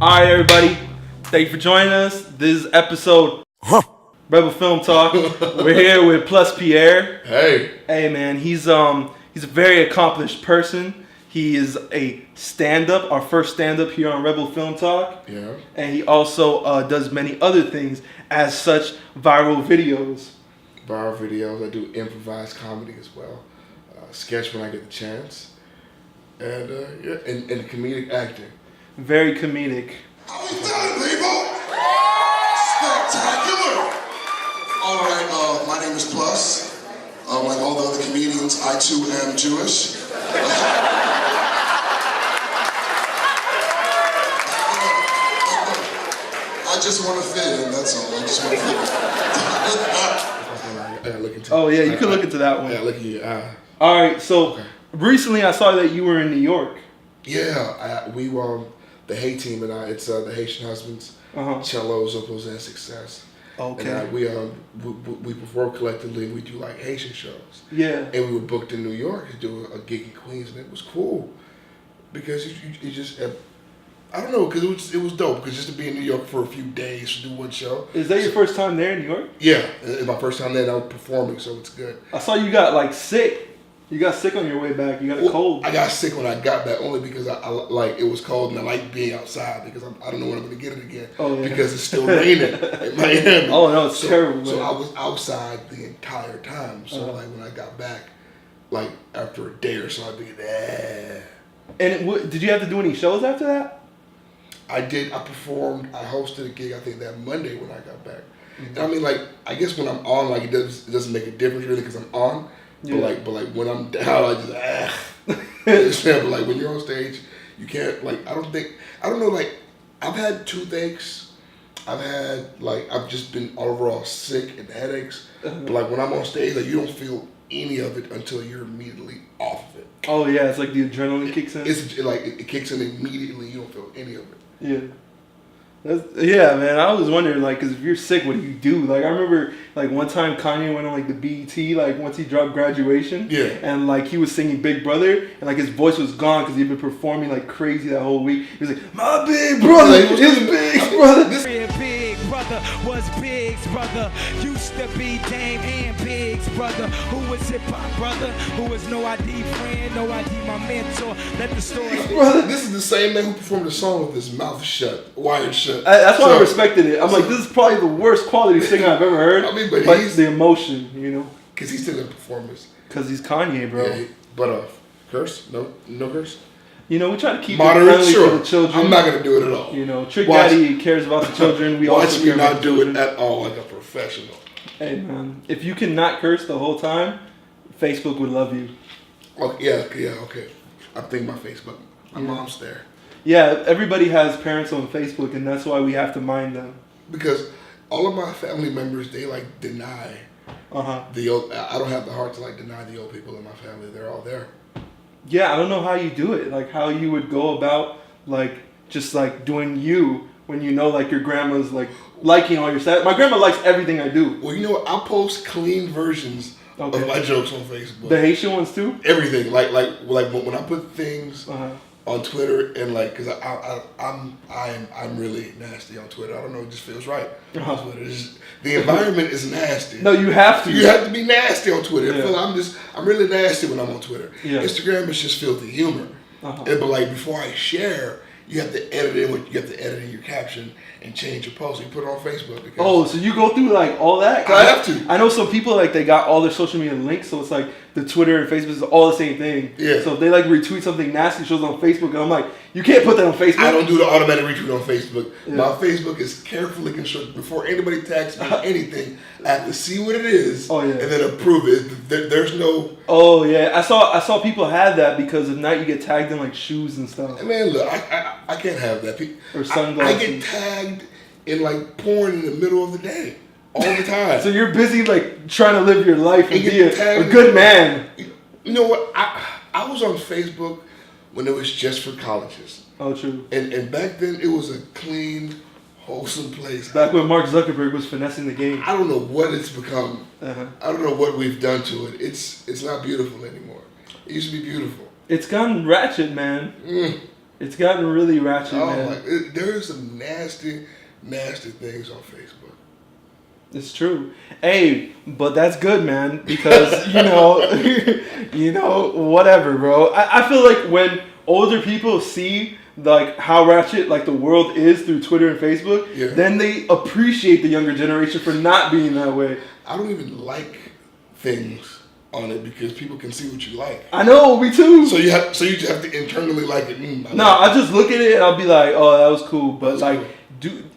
Alright, everybody. Thank you for joining us. This is episode Rebel Film Talk. We're here with Plus Pierre. Hey. Hey, man. He's a very accomplished person. He is a stand-up, our first stand-up here on Rebel Film Talk. Yeah. And he also does many other things as such viral videos. Viral videos. I do improvised comedy as well. Sketch when I get the chance. And and comedic acting. Very comedic. How we done, people? Spectacular! Alright, my name is Plus. Like all the other comedians, I too am Jewish. I just want to fit in, that's all. I just want to fit in. Oh, yeah, you can look into that one. Yeah, look at you. Alright, so recently I saw that you were in New York. Yeah, we the Hay team and I, it's the Haitian Husbands, Cello, Zopos, and Success. Okay. And we perform collectively. We do like Haitian shows. Yeah. And we were booked in New York to do a gig in Queens, and it was cool because you just I don't know, because it was dope because just to be in New York for a few days to do one show. Is that your first time there in New York? Yeah, it's my first time there. And I was performing, so it's good. I saw you got like sick. You got sick on your way back. You got a cold. I got sick when I got back only because I like it was cold and I like being outside because I don't know when I'm going to get it again. Oh, yeah. Because it's still raining in Miami. Oh no, it's terrible. So man. I was outside the entire time. So like when I got back, like after a day or so, I'd be there. And did you have to do any shows after that? I did. I performed. I hosted a gig. I think that Monday when I got back. And I mean, like I guess when I'm on, like it doesn't make a difference really because I'm on. Yeah. But like when I'm down, I just but like when you're on stage, you can't like I don't know like I've had toothaches, I've just been overall sick and headaches. But like when I'm on stage, like you don't feel any of it until you're immediately off of it. Oh yeah, it's like the adrenaline kicks in. It's like it kicks in immediately. You don't feel any of it. Yeah. Yeah, man. I was wondering, like, because if you're sick, what do you do? Like, I remember, like, one time Kanye went on, like, the BET, like, once he dropped Graduation. Yeah. And, like, he was singing Big Brother, and, like, his voice was gone because he'd been performing, like, crazy that whole week. He was like, my big brother, his big brother. Big brother was Big's brother. Used to be Dame and Big's brother. Who was hip-hop brother? Who was no ID friend, no ID my mentor. Let the story... Brother, this is the same man who performed the song with his mouth shut, wired shut. That's why I respected it. I'm like, this is probably the worst quality singer I've ever heard. I mean, but he's the emotion, you know. Because he's still in performance. Because he's Kanye, bro. Yeah, but curse? No curse? You know, we try to keep moderate, it friendly sure. for the children. I'm not going to do it at all. You know, Trick Daddy cares about the children. We watch also me care not about do children. it at all like a professional. Hey, man. If you cannot curse the whole time, Facebook would love you. Okay, okay. I'm thinking about Facebook. My mom's there. Yeah, everybody has parents on Facebook, and that's why we have to mind them. Because all of my family members, they like deny the old. I don't have the heart to like deny the old people in my family. They're all there. Yeah, I don't know how you do it. Like how you would go about like just like doing you when you know like your grandma's like liking all your stuff. My grandma likes everything I do. Well, you know what? I'll post clean versions of my jokes on Facebook. The Haitian ones too. Everything like when I put things. On Twitter and like, cause I'm really nasty on Twitter. I don't know, it just feels right. On Twitter, the environment is nasty. No, you have to. You have to be nasty on Twitter. Yeah. I'm really nasty when I'm on Twitter. Yeah. Instagram is just filthy humor. But like before I share, you have to edit in your caption and change your post. You put it on Facebook. Because so you go through like all that? I have to. I know some people like they got all their social media links, so it's like the Twitter and Facebook is all the same thing. Yeah. So if they like retweet something nasty, shows on Facebook, and I'm like, you can't put that on Facebook. I don't do the automatic retweet on Facebook. Yeah. My Facebook is carefully constructed. Before anybody tags me anything, I have to see what it is and then approve it. There's no... Oh, yeah. I saw people had that because at night you get tagged in like shoes and stuff. Man, look, I can't have that. Or sunglasses. I get tagged in like porn in the middle of the day. All the time. So you're busy like trying to live your life and be a good good man. You know what? I was on Facebook when it was just for colleges. Oh, true. And back then it was a clean, wholesome place. Back when Mark Zuckerberg was finessing the game. I don't know what it's become. I don't know what we've done to it. It's not beautiful anymore. It used to be beautiful. It's gotten ratchet, man. It's gotten really ratchet, man. There's some nasty things on Facebook. It's true. Hey, but that's good, man, because whatever, bro. I feel like when older people see like how ratchet like the world is through Twitter and Facebook, then they appreciate the younger generation for not being that way. I don't even like things on it because people can see what you like. I know, me too. So you just have to internally like it. I just look at it and I'll be like, oh, that was cool, but like,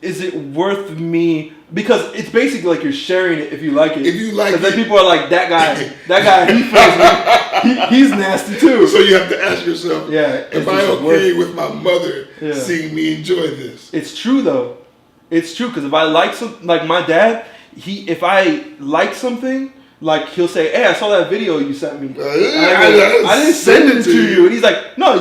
is it worth me? Because it's basically like you're sharing it if you like it. If you like it, then people are like, that guy, he feels me. He's nasty too. So you have to ask yourself, am I okay with my mother seeing me enjoy this? It's true though. It's true because if I like something, like my dad, if I like something. Like he'll say, "Hey, I saw that video you sent me." I didn't send it to you. And he's like, "No,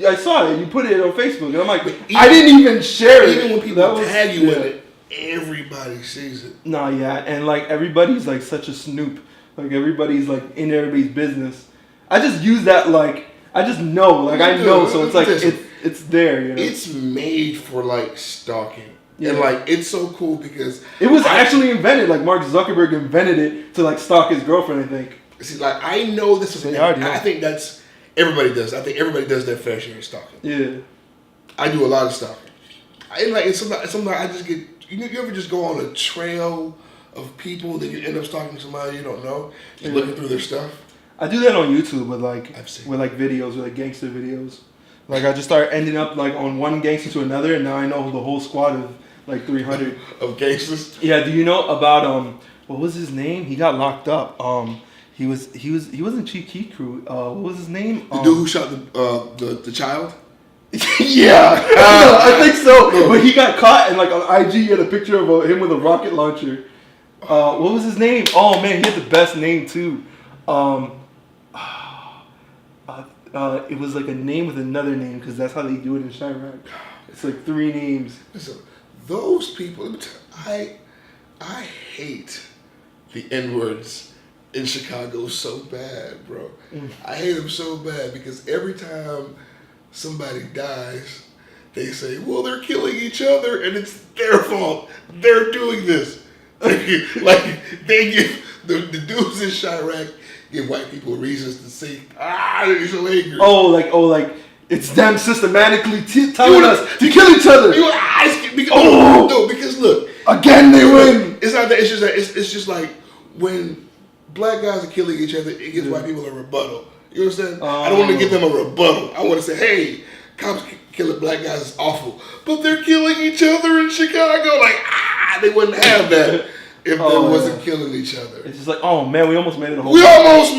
I saw it. You put it on Facebook." And I'm like, I didn't even share it. Even when people tag you in it, everybody sees it. No, and like everybody's like such a snoop. Like everybody's like in everybody's business. I just use that like I just know. Like I know, so it's like it's there. You know? It's made for like stalking. Yeah. And like it's so cool because it was actually invented. Like Mark Zuckerberg invented it to like stalk his girlfriend. I think. See, like I know this is. I think that's everybody does. I think everybody does their fair share of stalking. Yeah. I do a lot of stalking. It's something I just get. You ever just go on a trail of people that you end up stalking somebody you don't know, just looking through their stuff? I do that on YouTube with videos, with like gangster videos. Like I just start ending up like on one gangster to another, and now I know the whole squad of like 300 of gangsters. Yeah, do you know about what was his name? He got locked up. He was in Chi Crew. What was his name? The dude who shot the child. Yeah, I think so. No. But he got caught, and like on IG, he had a picture of him with a rocket launcher. What was his name? Oh man, he had the best name too. It was like a name with another name because that's how they do it in Chi-Raq. It's like 3 names. Listen, those people, I hate the N-words in Chicago so bad, bro. I hate them so bad because every time somebody dies, they say, well, they're killing each other and it's their fault. They're doing this. Like they give the dudes in Chi-Raq give white people reasons to say, they're so angry. Oh, like it's them systematically telling us to kill each other. Because look, again they win. It's not that. It's just that. It's just like when black guys are killing each other, it gives white people a rebuttal. You understand? I don't want to give them a rebuttal. I want to say, hey, cops killing black guys is awful, but they're killing each other in Chicago. Like they wouldn't have that if they wasn't killing each other. It's just like, oh man, we almost made it. We almost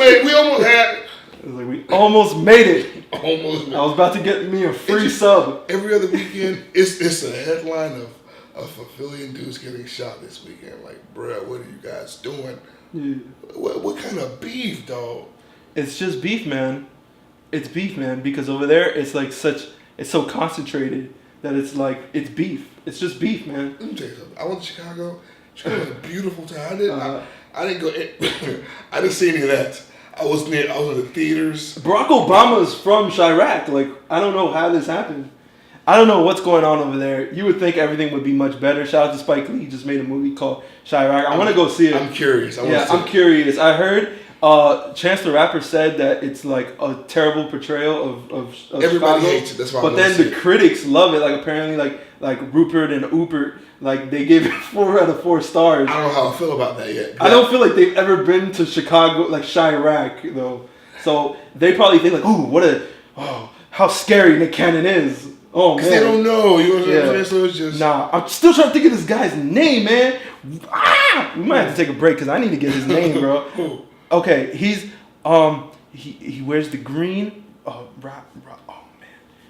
had. It was like we almost made it. Almost. I was about to get me a free sub. Every other weekend, it's a headline of a fulfilling dudes getting shot this weekend. Like, bruh, what are you guys doing? Yeah. What kind of beef, dog? It's just beef, man. It's beef, man. Because over there, it's like it's so concentrated that it's like it's beef. It's just beef, man. Let me tell you something. I went to Chicago. Chicago was a beautiful time. I didn't go. I didn't see any of that. I was in the theaters. Barack Obama's from Chi-Raq. Like, I don't know how this happened. I don't know what's going on over there. You would think everything would be much better. Shout out to Spike Lee. He just made a movie called Chi-Raq. I want to go see it. I'm curious. I'm curious. I heard Chance the Rapper said that it's like a terrible portrayal of everybody Chicago. hates it. That's why. But then the critics love it. Like apparently, like Rupert and Oopert, like they gave it 4 out of 4 stars. I don't know how I feel about that yet. I don't feel like they've ever been to Chicago, like Chi-Raq though. So they probably think like, ooh, how scary Nick Cannon is. Oh man, because they don't know. You know what I'm saying? So it's just I'm still trying to think of this guy's name, man. We might have to take a break because I need to get his name, bro. Okay, he's he wears the green. Oh man,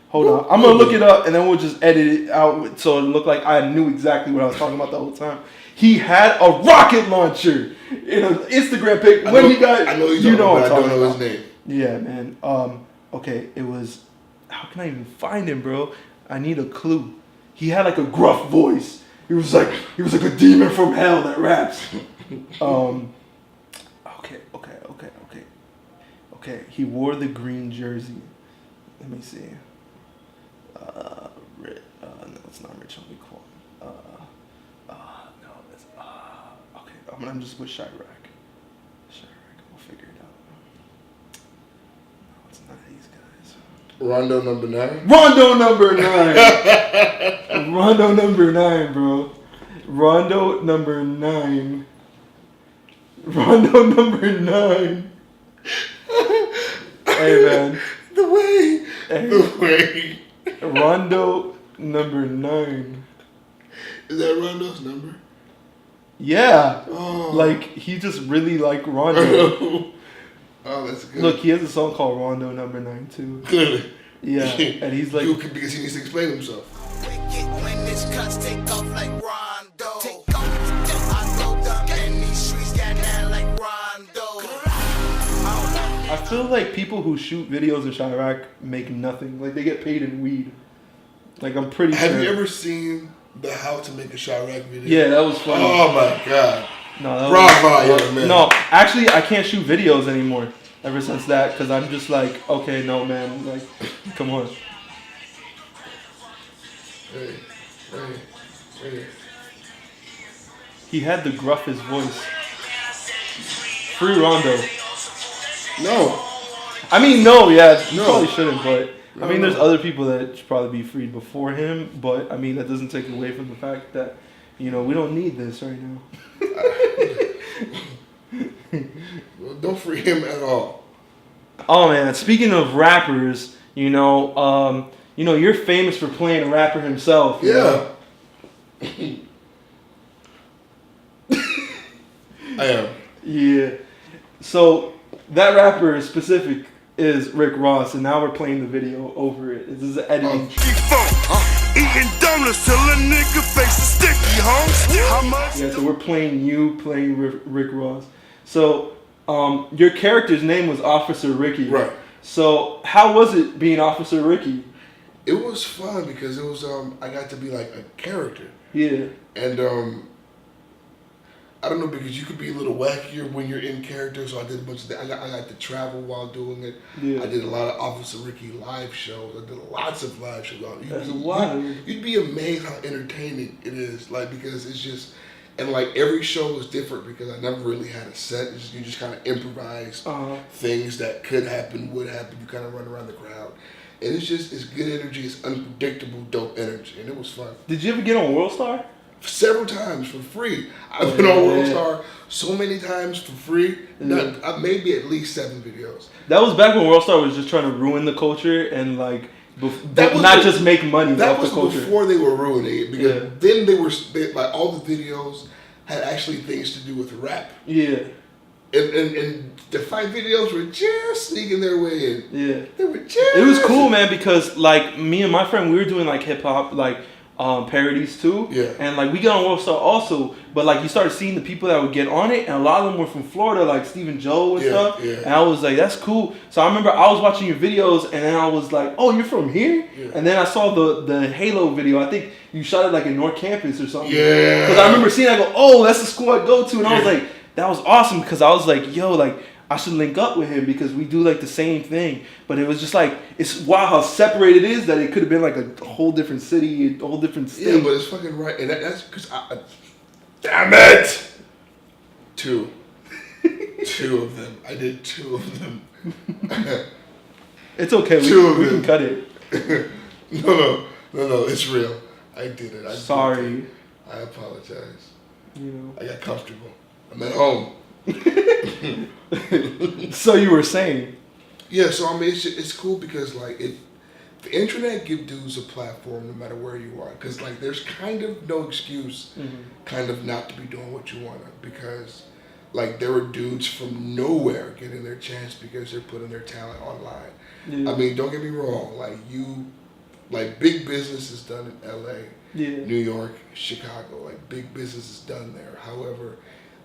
hold on. I'm gonna look it up and then we'll just edit it out so it looked like I knew exactly what I was talking about the whole time. He had a rocket launcher in an Instagram pic when he got. I know you know what I'm talking about. I don't know his name. Yeah, man. Okay, it was. How can I even find him, bro? I need a clue. He had like a gruff voice. He was like a demon from hell that raps. Okay. He wore the green jersey. Let me see. it's not Rich Homie Quan. No, it's okay. I'm just with Chi-Raq. We'll figure it out. No, it's not these guys. Rondo number 9. Rondo number 9. Rondo number 9, bro. Rondo number 9. Rondo number 9. Hey, man. The way. Rondo number 9. Is that Rondo's number? Yeah. Oh. Like, he just really like Rondo. Oh, that's good. Look, he has a song called Rondo number 9, too. Clearly. Yeah. And he's like... Because he needs to explain himself. When this cuts take off like Rondo. Take off. I go down in these streets, got down like Rondo. I feel like people who shoot videos of Chi-Raq make nothing. Like, they get paid in weed. Like, I'm pretty sure. Have you ever seen the How to Make a Chi-Raq video? Yeah, that was funny. Oh, my God. No, that Bravo, young man. No, actually, I can't shoot videos anymore ever since that because I'm just like, okay, no, man. Like, come on. Hey. He had the gruffest voice. Free Rondo. No. I mean, no, yeah, you No. probably shouldn't, but I mean, No. there's other people that should probably be freed before him, but I mean, that doesn't take away from the fact that, you know, we don't need this right now. Well, don't free him at all. Oh man, speaking of rappers, you're famous for playing a rapper himself. you know? I am. Yeah. So that rapper specific is Rick Ross, and now we're playing the video over it. This is editing. Eating donuts till a nigga face is sticky, How much? Yeah, so we're playing Rick Ross. So your character's name was Officer Ricky. Right. So how was it being Officer Ricky? It was fun because it was I got to be like a character. Yeah. And I don't know, because you could be a little wackier when you're in character, so I did a bunch of things. I got to travel while doing it. Yeah. I did a lot of Officer Ricky live shows. I did lots of live shows. That's wild. You'd be amazed how entertaining it is, like, because it's just, and like every show was different because I never really had a set. You just kind of improvise things that could happen, would happen. You kind of run around the crowd. And it's good energy, it's unpredictable, dope energy, and it was fun. Did you ever get on World Star? Several times for free. I've been on World Star so many times for free. Maybe at least 7 videos. That was back when World Star was just trying to ruin the culture and like just make money off the culture. That was before they were ruining it, because then they like all the videos had actually things to do with rap. Yeah. And the fight videos were just sneaking their way in. Yeah. They were just. It was cool, man, because like me and my friend, we were doing like hip hop, like parodies too. Yeah. And like we got on World Star also, but like you started seeing the people that would get on it, and a lot of them were from Florida, like Stephen Joe and stuff. Yeah. And I was like, that's cool. So I remember I was watching your videos, and then I was like, oh, you're from here? Yeah. And then I saw the Halo video. I think you shot it like in North Campus or something. Yeah. Because I remember seeing it, I go, oh, that's the school I go to, and I was like, that was awesome, because I was like, yo, like, I should link up with him because we do like the same thing. But it was just like, it's wild how separated it is that it could have been like a whole different city, a whole different state. Yeah, but it's fucking right. And that's because damn it! 2 of them. I did 2 of them. It's okay. We can cut it. No, it's real. I did it. Sorry. I apologize. You know. I got comfortable. I'm at home. So you were saying? Yeah, so I mean, it's cool because like the internet give dudes a platform no matter where you are, because like there's kind of no excuse, kind of not to be doing what you want to, because like there were dudes from nowhere getting their chance because they're putting their talent online. Yeah. I mean, don't get me wrong, like big business is done in LA, New York, Chicago, like big business is done there. However,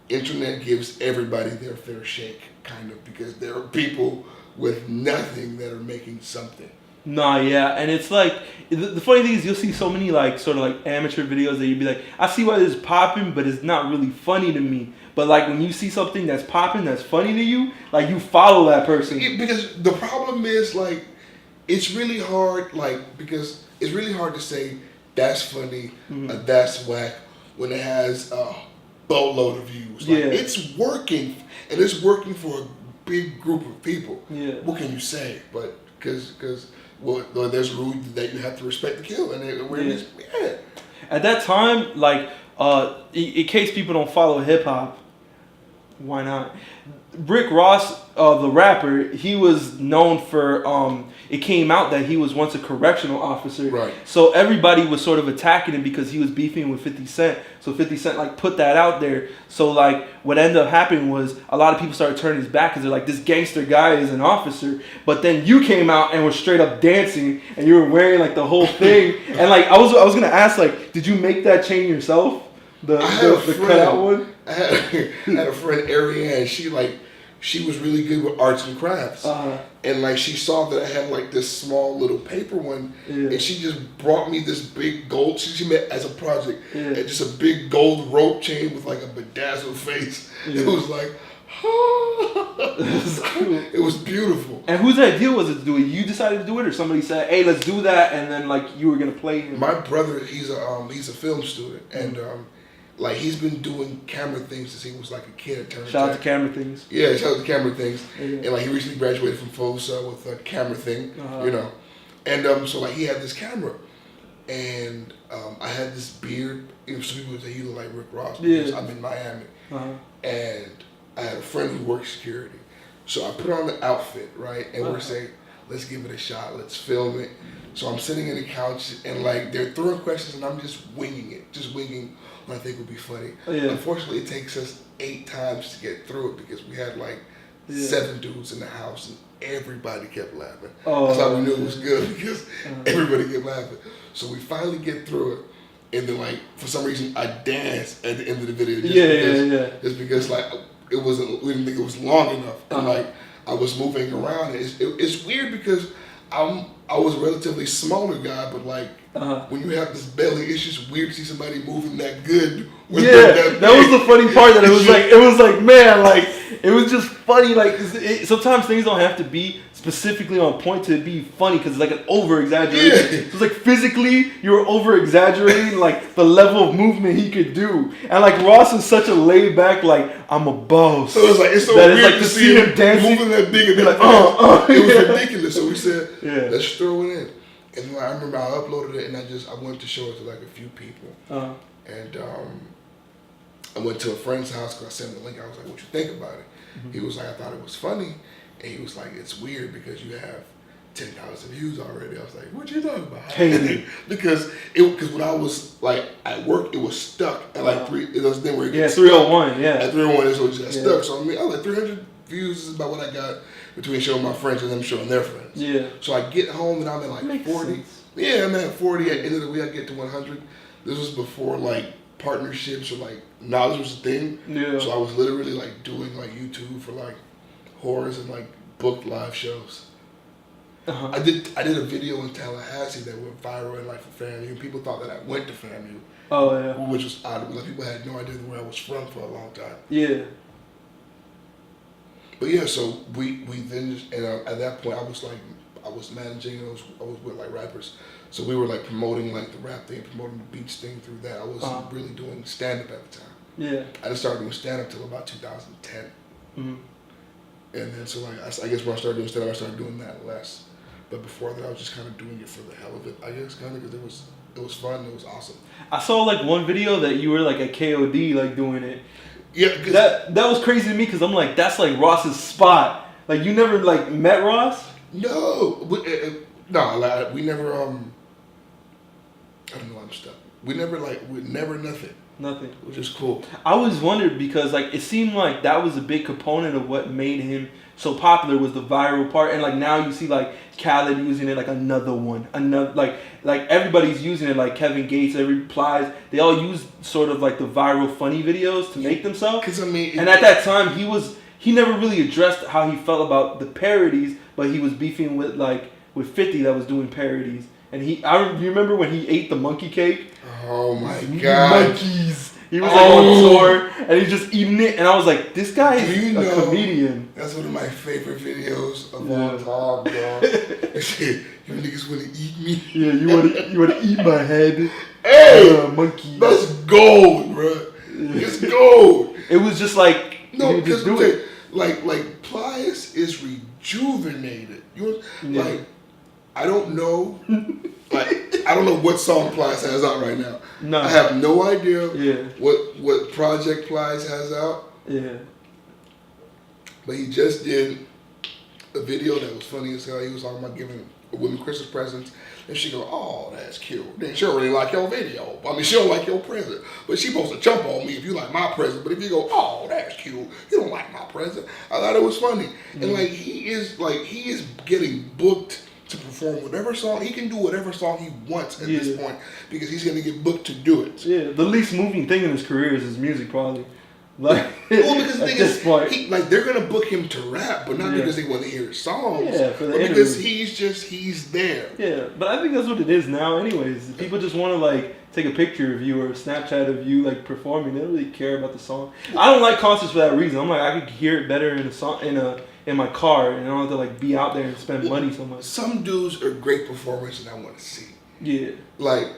internet gives everybody their fair shake, kind of, because there are people with nothing that are making something. Nah, yeah, and it's like, the funny thing is you'll see so many like sort of like amateur videos that you'd be like, I see why this is popping, but it's not really funny to me. But like when you see something that's popping, that's funny to you, like you follow that person. Because the problem is like, it's really hard, like, because it's really hard to say that's funny, that's whack, when it has a boatload of views. Like, it's working, and it's working for a big group of people. Yeah. What can you say? But because there's a rule that you have to respect the kill, and At that time, like, in case people don't follow hip hop, why not? Rick Ross, the rapper, he was known for, it came out that he was once a correctional officer. Right. So everybody was sort of attacking him because he was beefing with 50 Cent. So 50 Cent, like, put that out there. So, like, what ended up happening was a lot of people started turning his back because they're like, this gangster guy is an officer. But then you came out and were straight up dancing and you were wearing, like, the whole thing. And, like, I was going to ask, like, did you make that chain yourself? The cutout one? I had a friend, Ariane. She was really good with arts and crafts. And like she saw that I had like this small little paper one, and she just brought me this big gold. She made as a project, and just a big gold rope chain with like a bedazzled face. It was like, it was beautiful. And whose idea was it to do it? You decided to do it, or somebody said, "Hey, let's do that," and then like you were gonna play him? My brother, he's a film student, and like he's been doing camera things since he was like a kid. Shout out to Camera Things. Yeah, shout out to Camera Things. And like he recently graduated from FOSA with a camera thing, you know. And so like he had this camera, and I had this beard. You know, some people would say you look like Rick Ross because I'm in Miami, and I had a friend who worked security. So I put on the outfit, right, and we're saying, let's give it a shot. Let's film it. So I'm sitting in the couch, and like they're throwing questions, and I'm just winging what I think would be funny. Unfortunately, it takes us 8 times to get through it because we had like 7 dudes in the house, and everybody kept laughing. That's how we knew it was good because everybody kept laughing. So we finally get through it, and then like for some reason I danced at the end of the video. Just because like we didn't think it was long enough, and like I was moving around. It's weird because I was a relatively smaller guy, but like when you have this belly, it's just weird to see somebody moving that good. With that was the funny part. That it was like man, like it was just funny. Like sometimes things don't have to be specifically on point to be funny because it's like an over exaggeration. So it's like physically you were over exaggerating like the level of movement he could do, and like Ross is such a laid back like I'm a boss. So it's so weird like to see him dancing, moving that big and like it was ridiculous. So we said let's throw it in, and I remember I uploaded it and I wanted to show it to like a few people, and I went to a friend's house because I sent him the link. I was like, what you think about it? He was like, I thought it was funny. And he was like, it's weird because you have 10,000 views already. I was like, what you talking about? because when I was like at work, it was stuck at like 301. At 301 is what it got stuck. So I mean, I was like 300 views is about what I got between showing my friends and them showing their friends. So I get home and I'm at like 40. Sense. Yeah, I'm at 40. At the end of the week, I get to 100. This was before like partnerships or like knowledge was a thing. So I was literally like doing like YouTube for like horrors and like booked live shows. I did a video in Tallahassee that went viral in like for FAMU, and people thought that I went to FAMU. Which was odd. Like people had no idea where I was from for a long time. But yeah, so we then just, and at that point I was managing. I was with like rappers, so we were like promoting like the rap thing, promoting the beats thing through that. I wasn't really doing stand up at the time. I didn't start doing stand up till about 2010. And then so like I guess when I started doing stand up, I started doing that less. But before that, I was just kind of doing it for the hell of it, I guess, kind of because it was fun, it was awesome. I saw like one video that you were like at KOD like doing it. Yeah, that was crazy to me because I'm like that's like Ross's spot. Like you never like met Ross? No, like, we never. I don't know, I'm stuck. We never nothing. Nothing. Which is cool. I always wondered because like it seemed like that was a big component of what made him so popular was the viral part, and like now you see like Khaled using it, like another like everybody's using it, like Kevin Gates, every Plies, they all use sort of like the viral funny videos to make themselves. Because I mean, and at that time he never really addressed how he felt about the parodies, but he was beefing with 50 that was doing parodies. And you remember when he ate the monkey cake? Oh my god! Monkeys. He was like on tour and he's just eating it, and I was like, this guy is a comedian. That's one of my favorite videos of all time, dog. You niggas wanna eat me? Yeah, you wanna eat my head? Hey, monkey. That's gold, bro. It's gold. It was just like because like Plies is rejuvenated. Like I don't know. Like I don't know what song Plies has out right now. No. I have no idea what project Plies has out. Yeah. But he just did a video that was funny as hell. He was talking about giving women Christmas presents, and she go, "Oh, that's cute." Then she don't really like your video. I mean, she don't like your present, but she supposed to jump on me if you like my present. But if you go, "Oh, that's cute," you don't like my present. I thought it was funny, and like he is getting booked to perform whatever song. He can do whatever song he wants at this point because he's gonna get booked to do it. Yeah, the least moving thing in his career is his music, probably. Like, well, because the thing is, they're gonna book him to rap, but not because they want to hear his songs. Yeah, for the because he's there. Yeah, but I think that's what it is now. Anyways, people just want to like take a picture of you or a Snapchat of you like performing. They don't really care about the song. I don't like concerts for that reason. I'm like, I could hear it better in a song in my car, and I don't have to like be out there and spend money so much. Some dudes are great performers, and I want to see. Yeah. Like,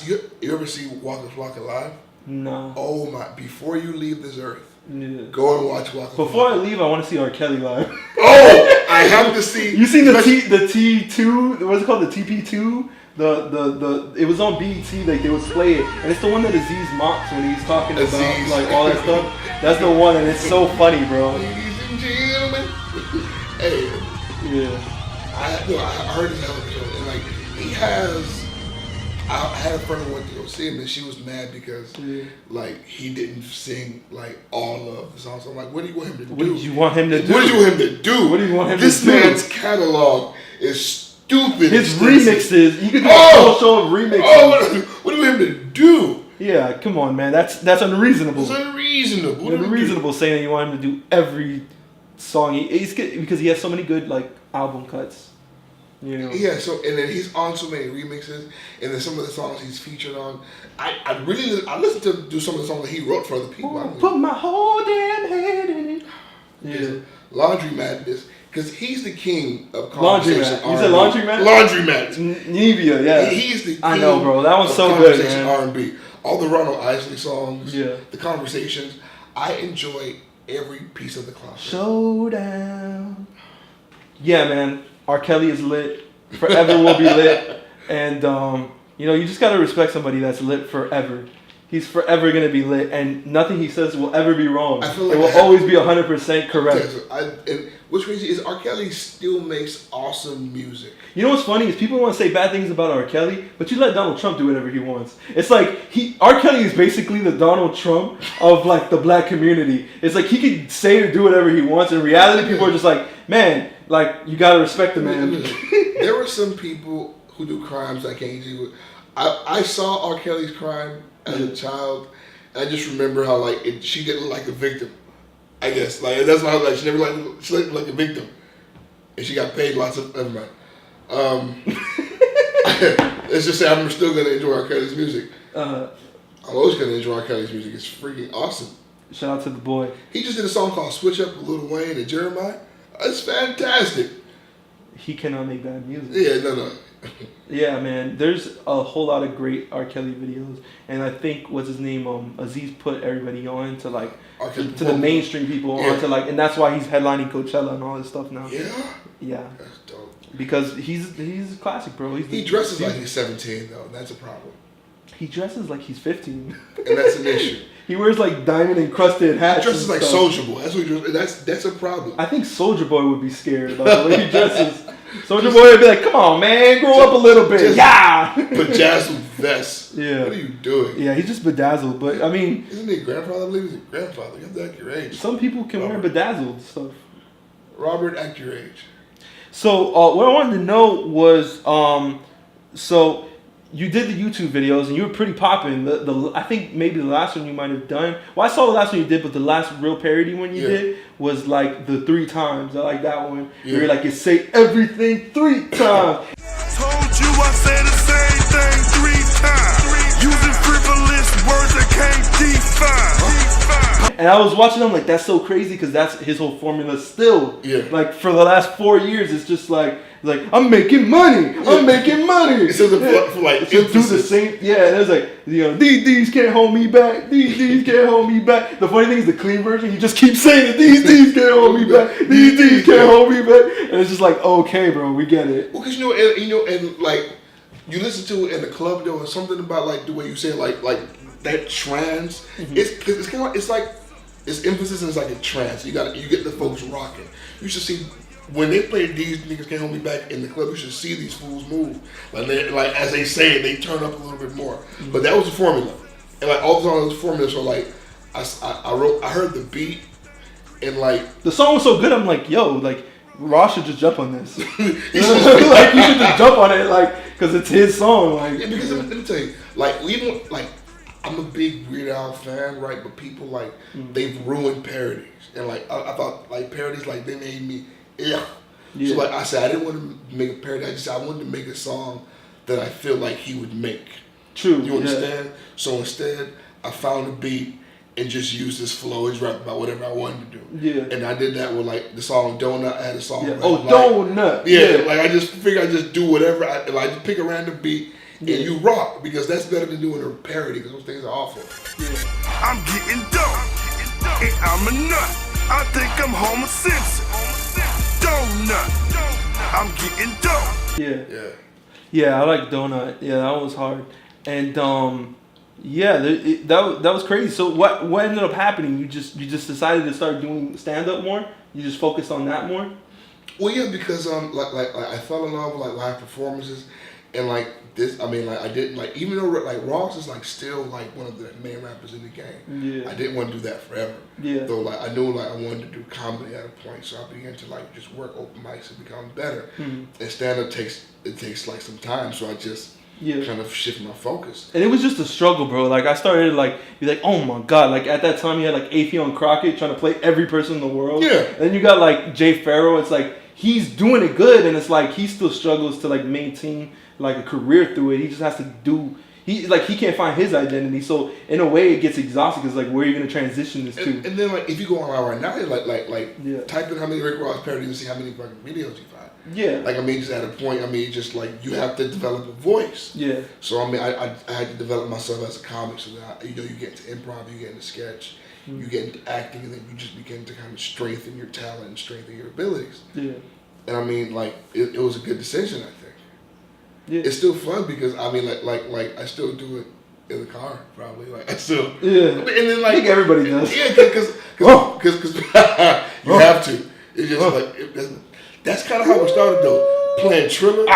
you ever see Waka Flocka live? No. Oh my! Before you leave this earth, go and watch Waka Flocka. Before I leave, I want to see R. Kelly live. Oh, I have to see. You seen the T2? What's it called? The TP2? The it was on BET. Like they would play it, and it's the one that Aziz mocks when he's talking about like all that stuff. That's the one, and it's so funny, bro. Ladies and gentlemen. Hey. Yeah. I heard his episode, and like he has. I had a friend who went to go see him, and she was mad because like he didn't sing like all of the songs. I'm like, what do you want him to do? What do you want him to do? What do you want him to do? What do you want him to do? This man's catalog is stupid. His remixes. You could do a whole show of remixes. Oh, what do you want him to do? Yeah, come on, man. That's unreasonable. It's unreasonable. It's unreasonable saying that you want him to do every song. He's because he has so many good like album cuts. You know? Yeah, and then he's on so many remixes, and then some of the songs he's featured on. I listened to him do some of the songs that he wrote for other people. Put my whole damn head in it. Yeah. Laundry Madness, because he's the king of conversation R&B. You said Laundry Madness? Laundry Madness. Nevia, yeah. He's the king I know, bro. That was so good, man. R&B. All the Ronald Isley songs, the conversations. I enjoy every piece of the classic. Showdown. Yeah, man. R. Kelly is lit. Forever will be lit. And, you just got to respect somebody that's lit forever. He's forever going to be lit. And nothing he says will ever be wrong. I feel like it will always be 100% correct. And what's crazy is R. Kelly still makes awesome music. You know what's funny is people want to say bad things about R. Kelly, but you let Donald Trump do whatever he wants. It's like R. Kelly is basically the Donald Trump of like the black community. It's like he can say or do whatever he wants. In reality, people are just like, man, like you gotta respect the man. There were some people who do crimes I can't do. I saw R. Kelly's crime as a child, and I just remember how like she didn't look like a victim. I guess like that's why I was like she looked like a victim, and she got paid lots of. Never mind. Let's just say I'm still gonna enjoy R. Kelly's music. I'm always gonna enjoy R. Kelly's music. It's freaking awesome. Shout out to the boy. He just did a song called "Switch Up" with Lil Wayne and Jeremiah. It's fantastic. He cannot make bad music. Yeah, no. Yeah, man. There's a whole lot of great R. Kelly videos, and I think what's his name? Aziz put everybody on to like to the mainstream people onto like, and that's why he's headlining Coachella and all this stuff now. Yeah. Yeah. That's dope. Because he's classic, bro. He dresses like he's 17 though, and that's a problem. He dresses like he's 15. And that's an issue. He wears like diamond encrusted hats. He dresses like Soulja Boy. That's what he dresses. That's a problem. I think Soulja Boy would be scared about the way he dresses. Soulja Boy would be like, "Come on, man, grow up a little bit." Yeah. Bedazzled vest. Yeah. What are you doing? Yeah, he's just bedazzled. But I mean, isn't he a grandfather? I believe he's a grandfather. You have to act your age. Some people can wear bedazzled stuff. Robert, act your age. So what I wanted to know was, so you did the YouTube videos and you were pretty popping. I think maybe the last one you might have done. Well, I saw the last one you did, but the last real parody one you did was like the 3 times. I like that one. Yeah. You're like, you say everything 3 times. Told you I said the same thing 3 times. Using frivolous words that can't And I was watching him like, that's so crazy because that's his whole formula still. Yeah. Like for the last 4 years, it's just like I'm making money. I'm making money. It's just for like just do the same. Yeah, and it was like, these can't hold me back. These can't hold me back. The funny thing is the clean version, he just keeps saying it. These can't hold me back. These can't hold me back. And it's just like, okay, bro, we get it. Well, because and like you listen to it in the club though, and something about like the way you say it, like that trance. It's kind of it's emphasis is like a trance. You get the folks rocking. You should see when they play These Niggas Can't Hold Me Back in the club. You should see these fools move. Like as they say it, they turn up a little bit more. But that was the formula, and like all the songs was formula. So like I heard the beat, and like the song was so good. I'm like, yo, like Ross should just jump on this. Like you should just jump on it, like because it's his song. Like yeah, because let me tell you, like even like. I'm a big Weird Al fan, right? But people like they've ruined parodies, and like I thought like parodies like they made me yeah. So like I said, I didn't want to make a parody. I wanted to make a song that I feel like he would make. True. You understand? Yeah. So instead, I found a beat and just used his flow. He's rap about whatever I wanted to do. Yeah. And I did that with like the song Donut. I had a song. Yeah. Oh, like, Donut. Yeah. Like I just figured I just do whatever. I just pick a random beat. Yeah. And you rock, because that's better than doing a parody, because those things are awful. Yeah. I'm getting dope, and I'm a nut. I think I'm Homer Simpson. Donut. I'm getting dope. Yeah. Yeah, I like Donut. Yeah, that was hard. And that was crazy. So what ended up happening? You just decided to start doing stand up more? You just focused on that more? Well, yeah, because like I fell in love with like live performances. And like this, I mean, like I didn't like, even though like Ross is like still like one of the main rappers in the game. Yeah. I didn't want to do that forever. Yeah. Though like I knew like I wanted to do comedy at a point, so I began to like just work open mics and become better. And stand up takes like some time, so I just kind of shift my focus. And it was just a struggle, bro. Like I started like be like, oh my god, like at that time you had like Afion Crockett trying to play every person in the world. Yeah. And then you got like Jay Farrell. It's like he's doing it good, and it's like he still struggles to like maintain like a career through it. He just has to do. He can't find his identity. So in a way, it gets exhausting because like where are you gonna transition this to? And then like if you go online right now, like type in how many Rick Ross parodies and see how many fucking videos you find. Yeah. Like I mean, just at a point, I mean, just like you have to develop a voice. Yeah. So I mean, I had to develop myself as a comic, so that you get into improv, you get into sketch, you get into acting, and then you just begin to kind of strengthen your talent and strengthen your abilities. Yeah. And I mean, like it was a good decision, I think. Yeah. It's still fun because I mean, like I still do it in the car, probably. Like I still. Yeah. And then like I think everybody does. Yeah, because you have to. It's just like that's kind of how it started though. Playing Triller.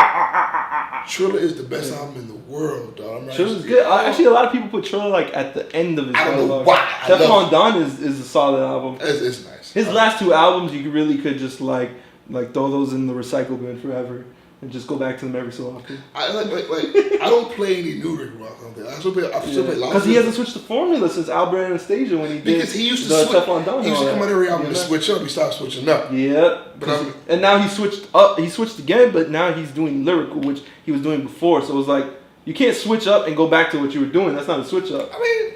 Triller is the best album in the world, dog. Triller's good. Actually, a lot of people put Triller like at the end of his. I don't know why. Teflon Don is a solid album. It's nice. His last two albums, you really could just like throw those in the recycle bin forever. And just go back to them every so often. I I don't play any new Rick Ross. I still play lots. Because he hasn't switched the formula since Albert Anastasia when he did. Because he used to Teflon Don. He used to come out every album to switch up. He stopped switching up. Yeah. And now he switched up. He switched again, but now he's doing lyrical, which he was doing before. So it's like you can't switch up and go back to what you were doing. That's not a switch up. I mean,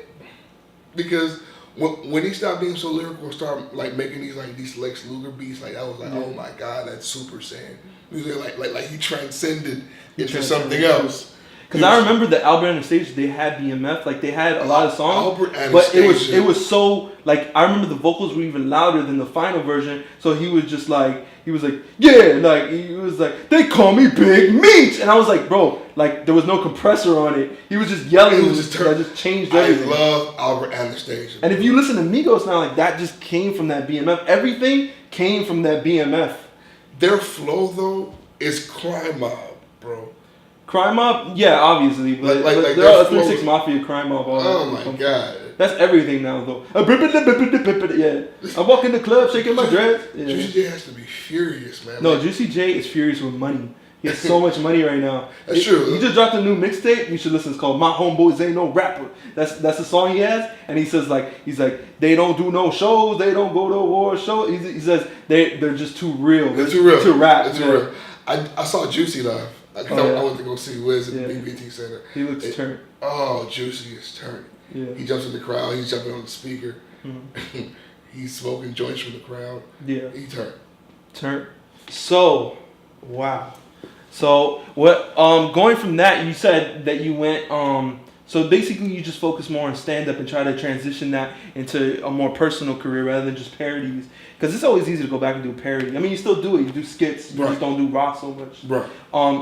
because when he stopped being so lyrical and started like making these Lex Luger beats, like I was like, oh my god, that's Super Saiyan. He was like he transcended into something else. Because I remember the Albert Anastasia, they had BMF, like they had a lot of songs, but it was so like I remember the vocals were even louder than the final version. So he was like yeah, like he was like they call me Big Meat, and I was like, bro, like there was no compressor on it. He was just yelling. It was just changed everything. I love Albert Anastasia. And if you listen to Migos now, like that just came from that BMF. Everything came from that BMF. Their flow though is Crime Mob, bro. Crime Mob, yeah, obviously, but they're all 3 6 Mafia, Crime Mob. Oh my god, that's everything now, though. Yeah, I walk in the club shaking my dreads. Yeah. Juicy J has to be furious, man. No, Juicy J is furious with money. He has so much money right now. That's true. He just dropped a new mixtape. You should listen. It's called "My Homeboys Ain't No Rapper." That's the song he has, and he says he's like they don't do no shows, they don't go to award shows. He says they're just too real. They're too real to rap. They're too real. I saw Juicy live. I went to go see Wiz at the BBT Center. He looks turned. Oh, Juicy is turned. Yeah. He jumps in the crowd. He's jumping on the speaker. He's smoking joints from the crowd. Yeah. He turned. So, wow. So what? Going from that, you said that you went. So basically, you just focus more on stand up and try to transition that into a more personal career rather than just parodies. Because it's always easy to go back and do a parody. I mean, you still do it. You do skits. You just don't do rock so much. Right.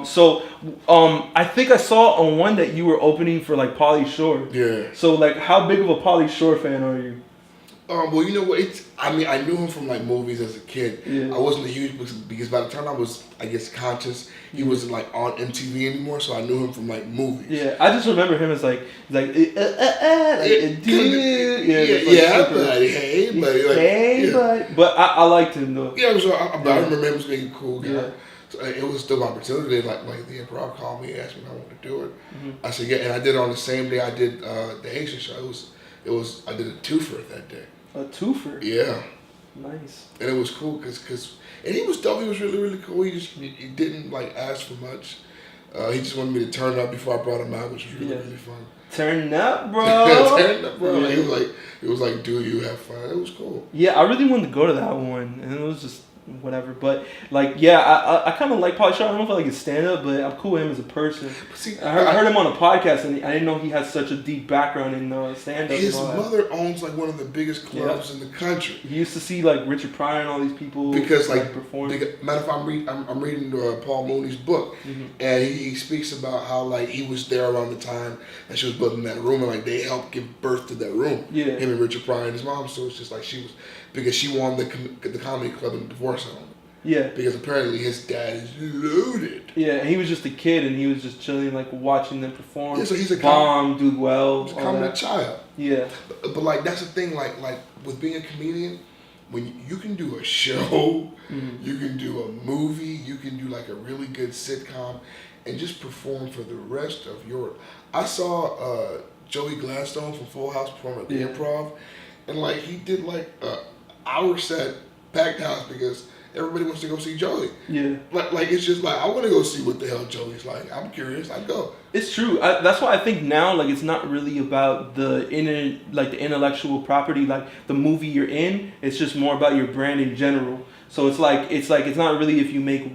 So I think I saw on one that you were opening for like Pauly Shore. Yeah. So like, how big of a Pauly Shore fan are you? Well, you know what? I knew him from like movies as a kid. Yeah. I wasn't a huge because by the time I was, I guess, conscious, he wasn't like on MTV anymore. So I knew him from like movies. Yeah, I just remember him as like dude. Hey, buddy. Like, Hey, buddy. But I liked him though. Yeah, so I remember him as being a cool guy. Yeah. So it was still an opportunity. Like the Improv called me, asked me if I wanted to do it. I said yeah, and I did it on the same day I did the Haitian show. I did a twofer that day. A twofer? Yeah. Nice. And it was cool because he was dope. He was really, really cool. He didn't like ask for much. He just wanted me to turn up before I brought him out, which was really, really fun. Turn up, bro. Turn up, bro. Yeah. He was like, do you have fun? It was cool. Yeah, I really wanted to go to that one, and it was just whatever. But like, yeah, I kind of like Pauly Shore. I don't know if I like his stand up, but I'm cool with him as a person. See, I heard him on a podcast, and I didn't know he has such a deep background in stand up. His mother owns like one of the biggest clubs in the country. He used to see like Richard Pryor and all these people because like perform. Matter of fact, I'm reading Paul Mooney's book, and he speaks about how like he was there around the time that she was building that room, and like they helped give birth to that room. Yeah, him and Richard Pryor and his mom. So it's just like because she won the comedy club in the divorce settlement. Yeah. Because apparently his dad is loaded. Yeah, and he was just a kid and he was just chilling, like watching them perform. Yeah, so he's a do well. He's a comedy child. Yeah. But like that's the thing, like with being a comedian, when you can do a show, you can do a movie, you can do like a really good sitcom, and just perform for the rest of your. I saw Joey Gladstone from Full House perform at the Improv, and like he did like our set packed house because everybody wants to go see Joey. Yeah. Like it's just like I want to go see what the hell Joey's like. I'm curious. I'd go. It's true. That's why I think now like it's not really about the the intellectual property, like the movie you're in. It's just more about your brand in general. So it's not really if you make.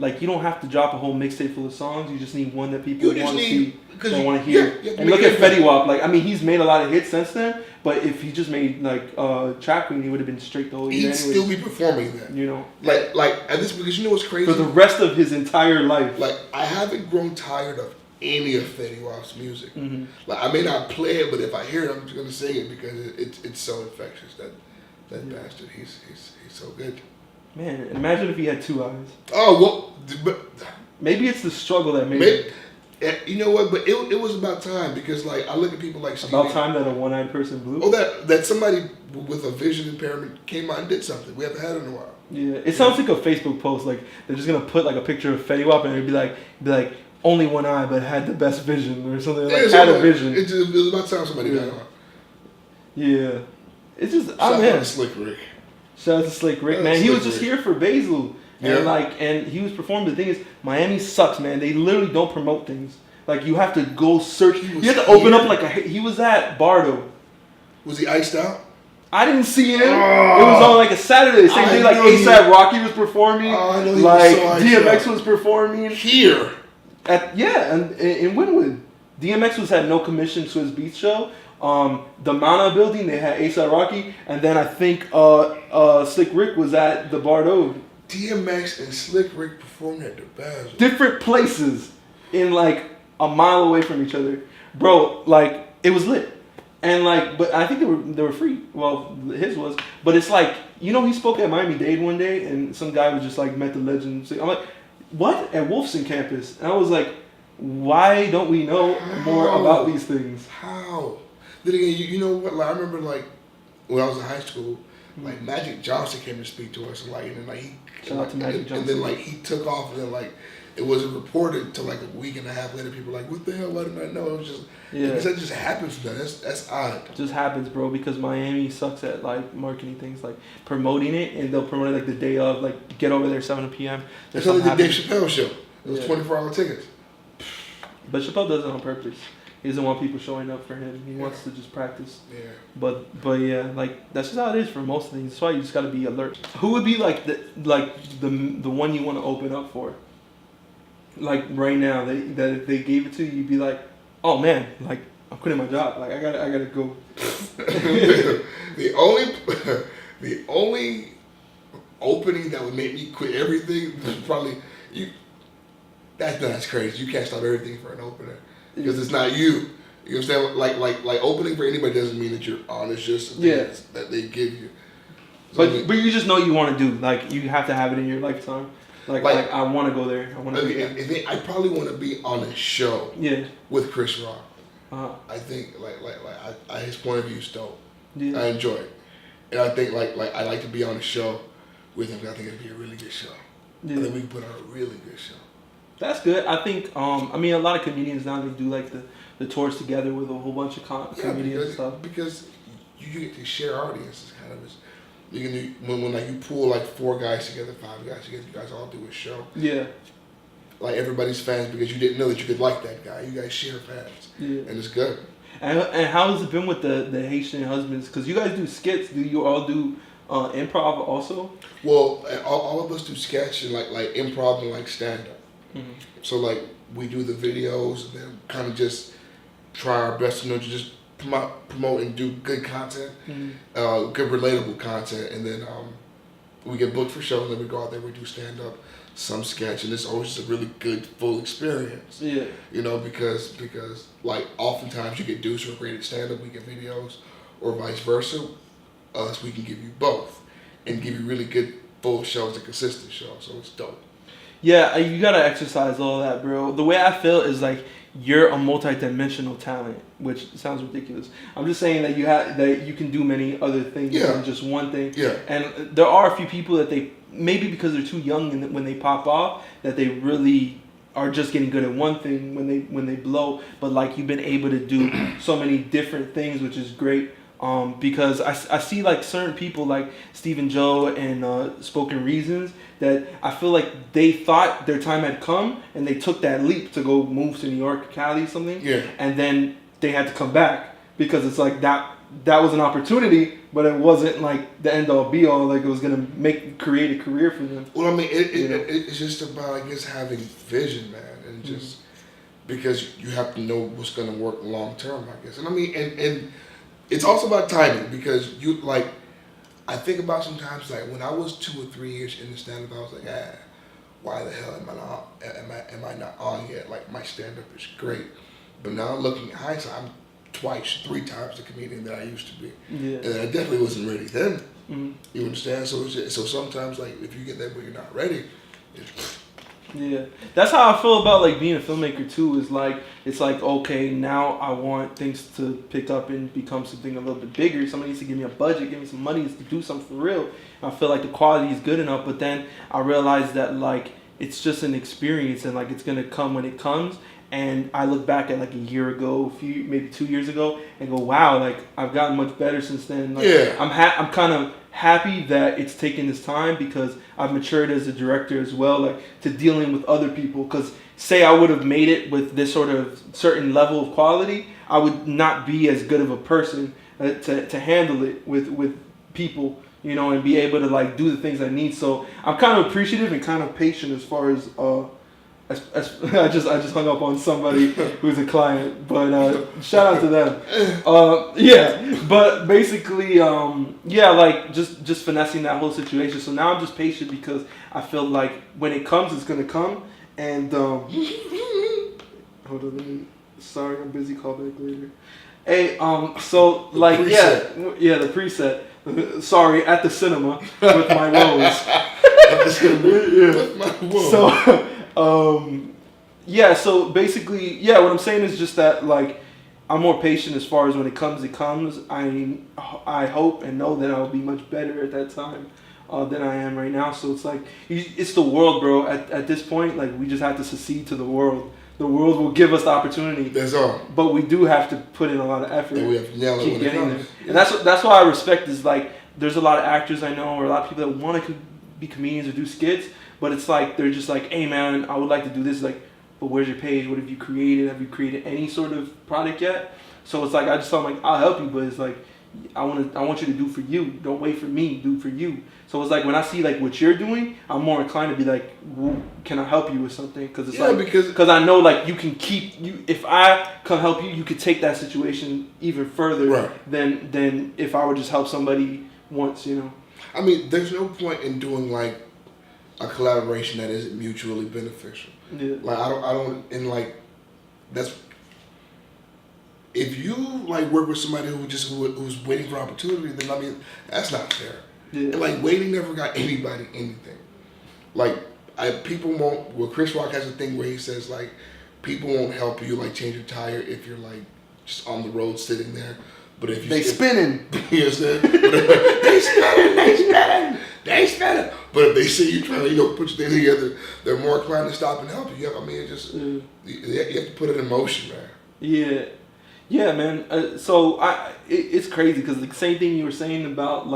Like, you don't have to drop a whole mixtape full of songs. You just need one that people want to see and want to hear. And look at Fetty Wap. Like, I mean, he's made a lot of hits since then. But if he just made, like, Trap Queen, he would have been straight the whole year. He'd still be performing that. You know? Like at this, because you know what's crazy? For the rest of his entire life. Like, I haven't grown tired of any of Fetty Wap's music. Mm-hmm. Like, I may not play it, but if I hear it, I'm just going to sing it because it's so infectious. That bastard, he's so good. Man, imagine if he had two eyes. Oh, well, but maybe it's the struggle that made it. You know what? But it was about time because, like, I look at people like Stevie. About time that a one-eyed person blew? Oh, that somebody with a vision impairment came out and did something. We haven't had it in a while. Yeah, it sounds like a Facebook post. Like, they're just going to put, like, a picture of Fetty Wap and it'd be like, only one eye but had the best vision or something. Like, had a vision. It was about time somebody got on. Yeah. It's just, I'm in. Slick Rick. Shout out to Slick Rick, man. He was just here for Basil. And he was performing. The thing is, Miami sucks, man. They literally don't promote things. Like, you have to go search. You have to open up like he was at Bardo. Was he iced out? I didn't see him. It was on like a Saturday. Same day like A$AP Rocky was performing. I know he like was so DMX was performing. Here. And in Wynwood. DMX had no commission to his Beats show. The Mana building, they had A$AP Rocky, and then I think Slick Rick was at the Bardo. DMX and Slick Rick performed at the Basil. Different places in like a mile away from each other. Bro, like it was lit. And like, but I think they were free. Well, his was. But it's like, you know, he spoke at Miami-Dade one day and some guy was just like met the legend. I'm like, what? At Wolfson campus. And I was like, why don't we know more about these things? How? Then again, you know what? Like, I remember, like, when I was in high school, like Magic Johnson came to speak to us, and like, shout out to Magic Johnson. And then like he took off, and then like it wasn't reported until like a week and a half later. People were like, what the hell? Why didn't I know? It was just that just happens. That's odd. It just happens, bro. Because Miami sucks at like marketing things, like promoting it, and they'll promote it like the day of, like get over there 7 p.m. That's like the Dave Chappelle show. It was 24-hour tickets. But Chappelle does it on purpose. He doesn't want people showing up for him. He wants to just practice. Yeah. But yeah, like that's just how it is for most things. That's why you just gotta be alert. Who would be like the one you want to open up for? Like right now, that if they gave it to you, you'd be like, oh man, like I'm quitting my job. Like I gotta go. the only opening that would make me quit everything is probably you. That's crazy. You can't stop everything for an opener because it's not you. You understand? Like opening for anybody doesn't mean that you're on. It's just that they give you. So but you just know you want to do. Like you have to have it in your lifetime. Like I want to go there. I want to be there. I probably want to be on a show. Yeah. With Chi-Raq. Uh-huh. I think his point of view is dope. Yeah. I enjoy it, and I think like I like to be on a show with him. I think it'd be a really good show. Yeah. I think we can put on a really good show. That's good. I think. I mean, a lot of comedians now they do like the tours together with a whole bunch of comedians and stuff. Because you get to share audiences, kind of. You can do when like you pull like 4 guys together, 5 guys together, you guys all do a show. Yeah. Like everybody's fans because you didn't know that you could like that guy. You guys share fans. Yeah. And it's good. And how has it been with the Haitian Husbands? Because you guys do skits. Do you all do improv also? Well, all of us do sketch and like improv and like stand up. Mm-hmm. So like we do the videos and then kind of just try our best to just promote and do good content, good relatable content, and then we get booked for shows and then we go out there, we do stand up, some sketch, and it's always just a really good full experience. Yeah. You know, because like oftentimes you get dudes who are great at stand up, we get videos, or vice versa. Us, we can give you both and give you really good full shows and consistent shows. So it's dope. Yeah, you gotta exercise all that, bro. The way I feel is like you're a multi-dimensional talent, which sounds ridiculous. I'm just saying that you can do many other things than just one thing. Yeah. And there are a few people that they maybe because they're too young and when they pop off that they really are just getting good at one thing when they blow. But like you've been able to do so many different things, which is great. Because I see like certain people like Stephen Joe and Spoken Reasons that I feel like they thought their time had come and they took that leap to go move to New York, Cali, something. Yeah. And then they had to come back because it's like that was an opportunity, but it wasn't like the end all be all. Like it was gonna create a career for them. Well, I mean, it's just about I guess having vision, man, and just because you have to know what's gonna work long term, I guess. And I mean, and it's also about timing because you like. I think about sometimes like when I was 2 or 3 years in the stand-up, I was like, why the hell am I not on yet? Like my stand-up is great, but now looking at hindsight, I'm 3 times the comedian that I used to be, and I definitely wasn't ready then. Mm-hmm. You understand? So sometimes like if you get there but you're not ready. Yeah, that's how I feel about like being a filmmaker too. Is like it's like okay, now I want things to pick up and become something a little bit bigger. Somebody needs to give me a budget, give me some money to do something for real. I feel like the quality is good enough, but then I realize that like it's just an experience and like it's gonna come when it comes. And I look back at like a year ago, maybe 2 years ago, and go, wow, like I've gotten much better since then. Like, yeah. I'm kind of happy that it's taken this time because I've matured as a director as well, like to dealing with other people. Because say I would have made it with this sort of certain level of quality, I would not be as good of a person to handle it with people, you know, and be able to like do the things I need. So I'm kind of appreciative and kind of patient as far as I just hung up on somebody who's a client, but shout out to them. Yeah, but basically, like just finessing that whole situation. So now I'm just patient because I feel like when it comes, it's gonna come. And hold on, sorry, I'm busy. Call back later. Hey, so like the preset. Sorry, at the cinema with my woes. With my woes. So basically, what I'm saying is just that like I'm more patient as far as when it comes. I hope and know that I'll be much better at that time than I am right now. So it's like it's the world, bro. At this point, like we just have to succeed to the world. The world will give us the opportunity. That's all. But we do have to put in a lot of effort. And we have to nail it when it comes. And that's why I respect is like there's a lot of actors I know or a lot of people that want to be comedians or do skits. But it's like they're just like, hey man, I would like to do this. Like, but where's your page? What have you created? Have you created any sort of product yet? So it's like I just told him like I'll help you, but it's like I want you to do for you. Don't wait for me. Do for you. So it's like when I see like what you're doing, I'm more inclined to be like, well, can I help you with something? Because it's because I know like you can keep you. If I can help you, you could take that situation even further than if I would just help somebody once. You know. I mean, there's no point in doing like a collaboration that isn't mutually beneficial. Yeah. Like I don't, and like that's. If you like work with somebody who's waiting for opportunity, then I mean that's not fair. Yeah. And like waiting never got anybody anything. Like people won't. Well, Chi-Raq has a thing where he says like people won't help you like change your tire if you're like just on the road sitting there. But if you spinning, you know what I'm saying? they spinning. But if they see you trying to put your thing together, they're more inclined to stop and help you. I mean, it just you have to put it in motion, man. Yeah. Yeah, man. So it's crazy because the same thing you were saying about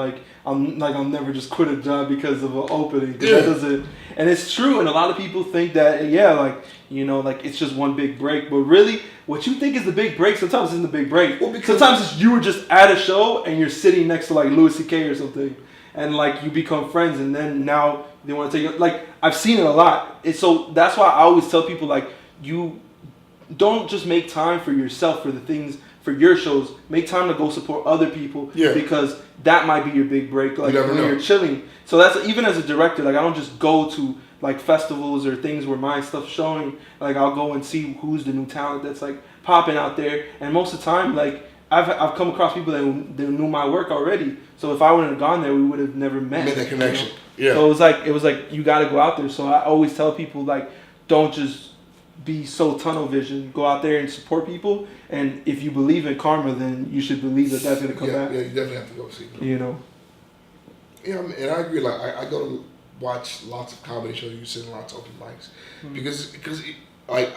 I'll never just quit a job because of an opening. That doesn't, and it's true. And a lot of people think that it's just one big break. But really, what you think is the big break sometimes isn't the big break. Well, sometimes it's you were just at a show and you're sitting next to like Louis C.K. or something, and like you become friends, and then now they want to take you. Like I've seen it a lot. So that's why I always tell people like you. Don't just make time for yourself for the things for your shows. Make time to go support other people because that might be your big break. Like when you're chilling. So that's even as a director. Like I don't just go to like festivals or things where my stuff's showing. Like I'll go and see who's the new talent that's like popping out there. And most of the time, like I've come across people that knew my work already. So if I wouldn't have gone there, we would have never met. Made that connection. Yeah. So it was like you got to go out there. So I always tell people like don't just be so tunnel vision. Go out there and support people, and if you believe in karma, then you should believe that that's gonna come back. Yeah, you definitely have to go see them. You know. Yeah, and I agree. Like I go to watch lots of comedy shows. You sit in lots of open mics because like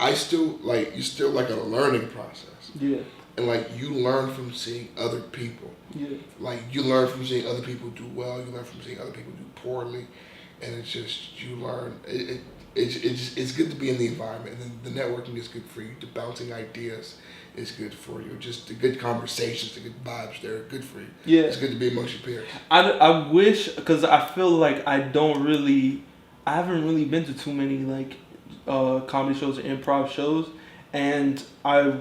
you still like a learning process. Yeah. And like you learn from seeing other people. Yeah. Like you learn from seeing other people do well. You learn from seeing other people do poorly, and it's just you learn. It's good to be in the environment, and then the networking is good for you. The bouncing ideas is good for you. Just the good conversations, the good vibes, they're good for you. Yeah, it's good to be amongst your peers. I wish, because I feel like I haven't really been to too many like comedy shows or improv shows, and I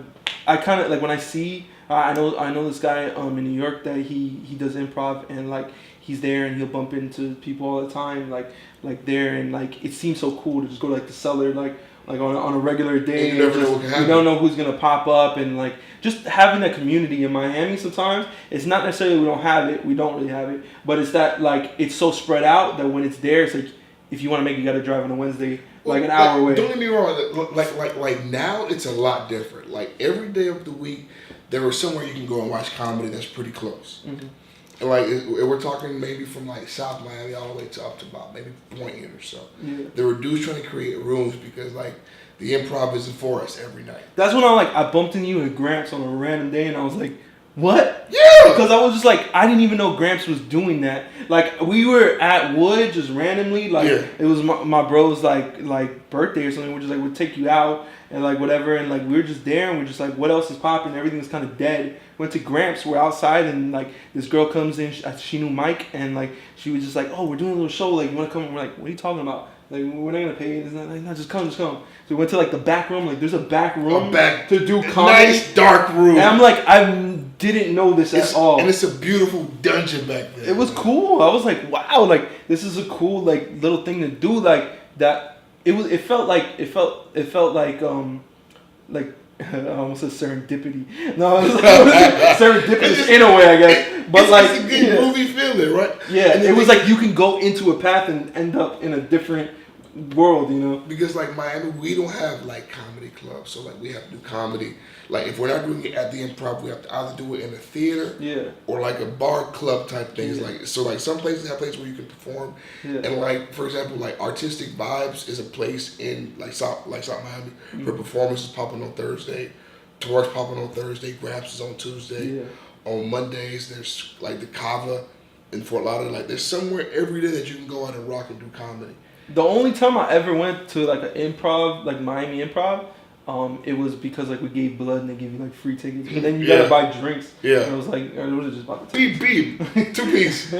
kind of like when I see I know this guy in New York that he does improv, and like he's there and he'll bump into people all the time like there, and like it seems so cool to just go to like the cellar like on a regular day. And you never know what can happen. You don't know who's gonna pop up, and like just having that community in Miami sometimes it's not necessarily we don't really have it, but it's that like it's so spread out that when it's there it's like if you want to make it, you got to drive on a Wednesday an hour away. Don't get me wrong, like now it's a lot different. Like every day of the week there is somewhere you can go and watch comedy that's pretty close. Mm-hmm. And like we're talking maybe from like South Miami all the way to up to about maybe Point or so. Yeah. There were dudes trying to create rooms because like the improv isn't for us every night. That's when I bumped into you and Gramps on a random day, and I was like, what? Yeah. Because I was just like, I didn't even know Gramps was doing that. Like we were at Wood just randomly, like it was my bro's like birthday or something. We're just like we'll take you out and like whatever, and like we were just there and we're just like, what else is popping? Everything's kind of dead. Went to Gramps, we're outside, and like this girl comes in, she knew Mike, and like she was just like, oh, we're doing a little show, like you want to come? And we're like, what are you talking about? Like we're not gonna pay. It's not like, no, just come. So we went to like the back room. Like there's a back room to do comedy. Nice dark room. And I'm like, I didn't know this at all. And it's a beautiful dungeon back there. It was cool. I was like, wow, like this is a cool like little thing to do. Like that. It felt like I almost said serendipity. No, it was like serendipitous in a way, I guess. But it's a good movie feeling, right? Yeah, it was like you can go into a path and end up in a different world, you know. Because like Miami, we don't have like comedy clubs, so like we have to do comedy. Like if we're not doing it at the Improv, we have to either do it in a theater, or like a bar club type things. Yeah. Like so, like some places have places where you can perform, and like for example, like Artistic Vibes is a place in like South Miami where performances popping on Thursday, tours popping on Thursday, Gramps is on Tuesday. Yeah. On Mondays, there's like the Kava in Fort Lauderdale. Like there's somewhere every day that you can go out and rock and do comedy. The only time I ever went to like an improv, like Miami Improv, it was because like we gave blood and they give you like free tickets, but then you gotta buy drinks. Yeah. And I was like, I was just about to take Beep, 2 piece.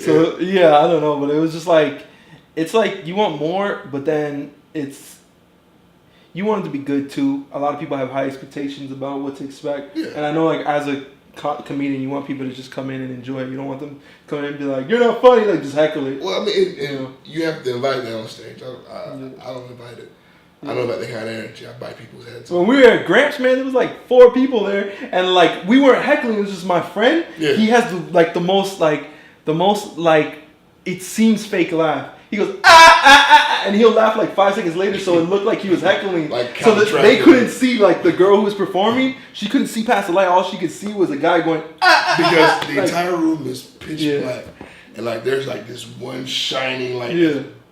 So yeah, I don't know, but it was just like, it's like you want more, but then you want it to be good too. A lot of people have high expectations about what to expect, and I know like as a comedian, you want people to just come in and enjoy it. You don't want them to come in and be like, "You're not funny," like just heckle it. Well, I mean, you have to invite them on stage. I don't invite it. I don't like the kind of energy. I bite people's heads. When we were at Gramps, man, there was like 4 people there, and like we weren't heckling. It was just my friend. Yeah. He has the most it seems fake laugh. He goes ah, and he'll laugh like 5 seconds later, so it looked like he was heckling. Like so that they couldn't see like the girl who was performing. She couldn't see past the light. All she could see was a guy going because the entire room is pitch black, and like there's like this one shining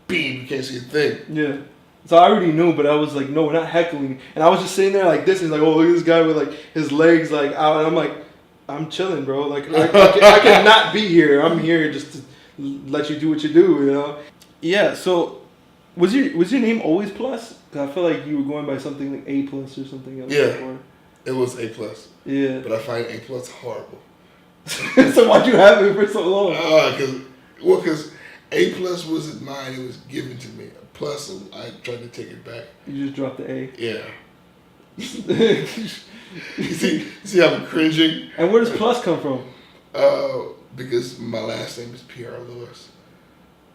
beam. You can't see a thing. Yeah. So I already knew, but I was like, no, we're not heckling. And I was just sitting there like this, and he's like, oh, look at this guy with like his legs like out, and I'm like, I'm chilling, bro. Like I cannot be here. I'm here just to let you do what you do, you know. Yeah. So was your name always Plus? Cause I feel like you were going by something like A Plus or something else. Yeah. Before. It was A plus. Yeah. But I find A plus horrible. So why'd you have it for so long? Because A plus wasn't mine. It was given to me. Plus, I tried to take it back. You just dropped the A. Yeah. you see how I'm cringing? And where does Plus come from? Because my last name is Pierre Lewis.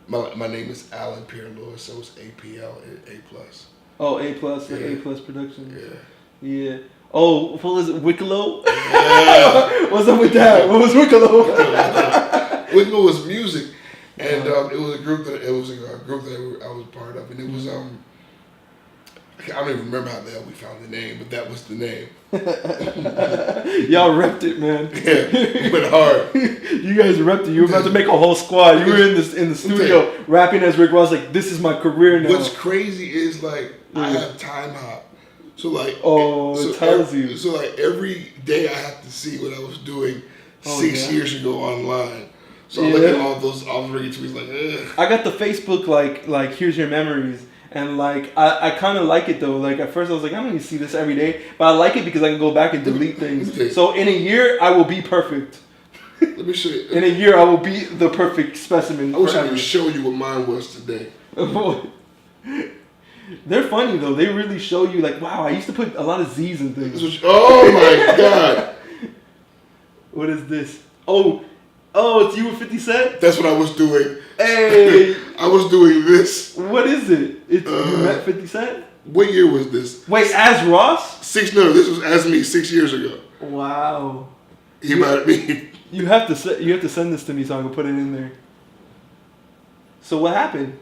My name is Alan Pierre Lewis, so it's APL, A plus. Oh, A plus, like A plus Productions. Yeah. Yeah. Oh, what was it? Wicklow? Yeah. What's up with that? What was Wicklow? Wicklow was music. And it was a group that I was part of, and it was I don't even remember how the hell we found the name, but that was the name. Y'all repped it, man. Yeah, it went hard. You guys repped it. You were about to make a whole squad. You were in the studio rapping as Rick Ross, like, this is my career now. What's crazy is like I have time hop, so like it tells you. So like every day I have to see what I was doing 6 years ago online. So I look at all those tweets like, ugh. I got the Facebook like here's your memories, and like I kind of like it though. Like at first I was like, I don't need to see this every day, but I like it because I can go back and delete things. So in a year I will be perfect. Let me show you. In a year I will be the perfect specimen. I wish I could show you what mine was today. They're funny though. They really show you like, wow, I used to put a lot of Z's in things. Oh my god. What is this? Oh, it's you with 50 Cent? That's what I was doing. Hey. I was doing this. What is it? You met 50 Cent? What year was this? Wait, as Ross? This was as me 6 years ago. Wow. He mad at me. You have to send this to me so I can put it in there. So what happened?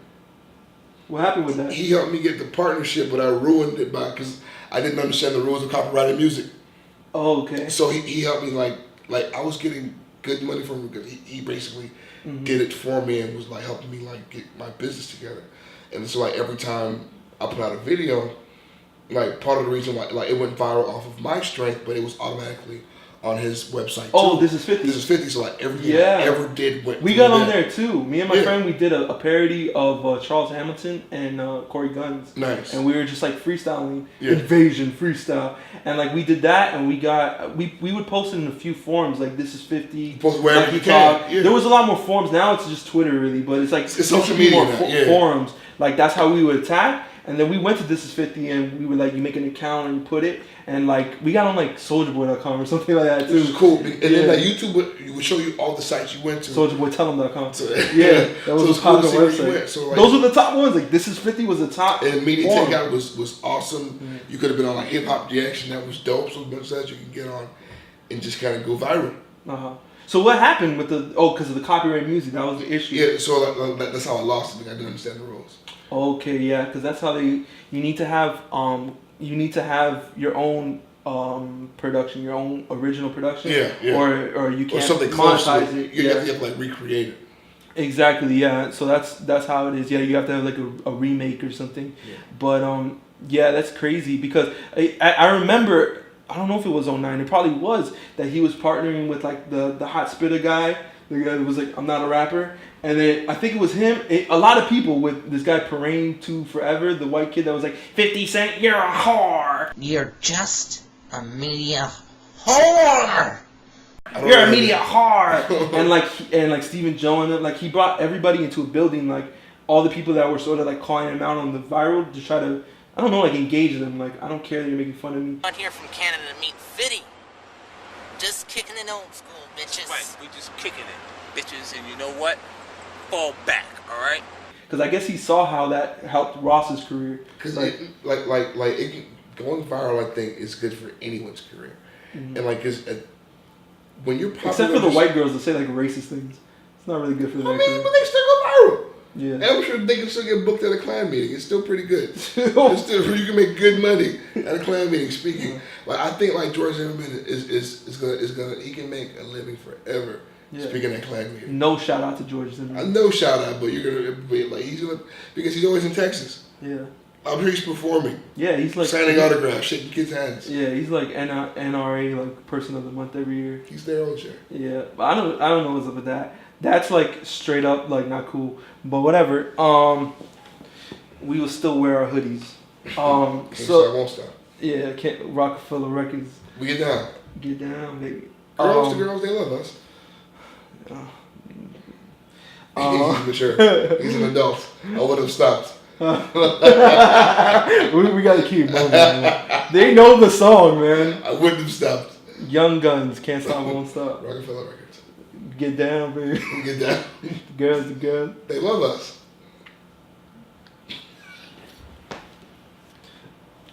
What happened with that? He helped me get the partnership, but I ruined it because I didn't understand the rules of copyrighted music. Oh, okay. So he helped me like I was getting good money from him because he basically did it for me and was like helping me like get my business together. And so like every time I put out a video, like part of the reason why like it went viral off of my strength, but it was automatically on his website too. Oh, This Is 50. This Is 50. So like everything I ever did went. We got on there too. Me and my friend, we did a parody of Charles Hamilton and Corey Guns. Nice. And we were just like freestyling, invasion freestyle, and like we did that, and we would post it in a few forums like This Is 50. Post wherever you can. Yeah. There was a lot more forums. Now it's just Twitter really, but it's like it's social media more forums. Like that's how we would attack. And then we went to This Is 50 and we were like, you make an account and you put it. And like, we got on like soldierboy.com or something like that too. Which is cool. And then like YouTube would show you all the sites you went to. Soldierboytellem.com. So, that was a popular website. So, like, those were the top ones. Like This Is 50 was the top. And Media Takeout was awesome. Mm-hmm. You could have been on like Hip Hop Reaction. That was dope. So much that you can get on and just kind of go viral. So what happened with because of the copyright music? That was the issue. Yeah, so that's how I lost it. I didn't understand the rules. Okay, yeah, because that's how you need to have your own production, your own original production. Yeah. Or you can't monetize it. You have to like recreate it. Exactly, yeah. So that's how it is. Yeah, you have to have like a remake or something. Yeah. But that's crazy because I remember, I don't know if it was 09, it probably was, that he was partnering with like the Hot Spitter guy The guy was like, I'm not a rapper. And then I think it was him. A lot of people with this guy Parain 2 Forever, the white kid that was like, 50 Cent, you're a whore. You're just a media whore. You're a media whore. and like Stephen Joe and like he brought everybody into a building, like all the people that were sort of like calling him out on the viral to try to, I don't know, like engage them. Like, I don't care that you're making fun of me. I'm here from Canada to meet Fitty. Just kicking it old school, bitches. Right, we just kicking it, bitches, and you know what? Fall back, all right? Because I guess he saw how that helped Ross's career. Because like, going viral, I think, is good for anyone's career. Mm-hmm. And like, when you're popular, except for the white girls that say like racist things, it's not really good for them. I mean, but they still go viral. Yeah, and I'm sure they can still get booked at a Klan meeting. It's still pretty good. It's still, you can make good money at a Klan meeting speaking. Yeah. Like, I think like George Zimmerman is gonna he can make a living forever. Yeah. Speaking at Klan meeting. No shout out to George Zimmerman. No shout out, but you're gonna be like because he's always in Texas. Yeah. I'm sure he's performing. Yeah, he's like signing autographs, shaking kids' hands. Yeah, he's like NRA like Person of the Month every year. He's there all year. Yeah, but I don't know what's up with that. That's like straight up like not cool. But whatever. We will still wear our hoodies. So I won't stop. Yeah, Rockefeller Records. We get down. Get down, baby. Girls to girls, they love us. He's mature. He's an adult. I would have stopped. we gotta keep moving, man. They know the song, man. I wouldn't have stopped. Young Guns, Can't Stop, Won't Stop. Rockefeller Records. Get down, baby. Get down. The girls. They love us.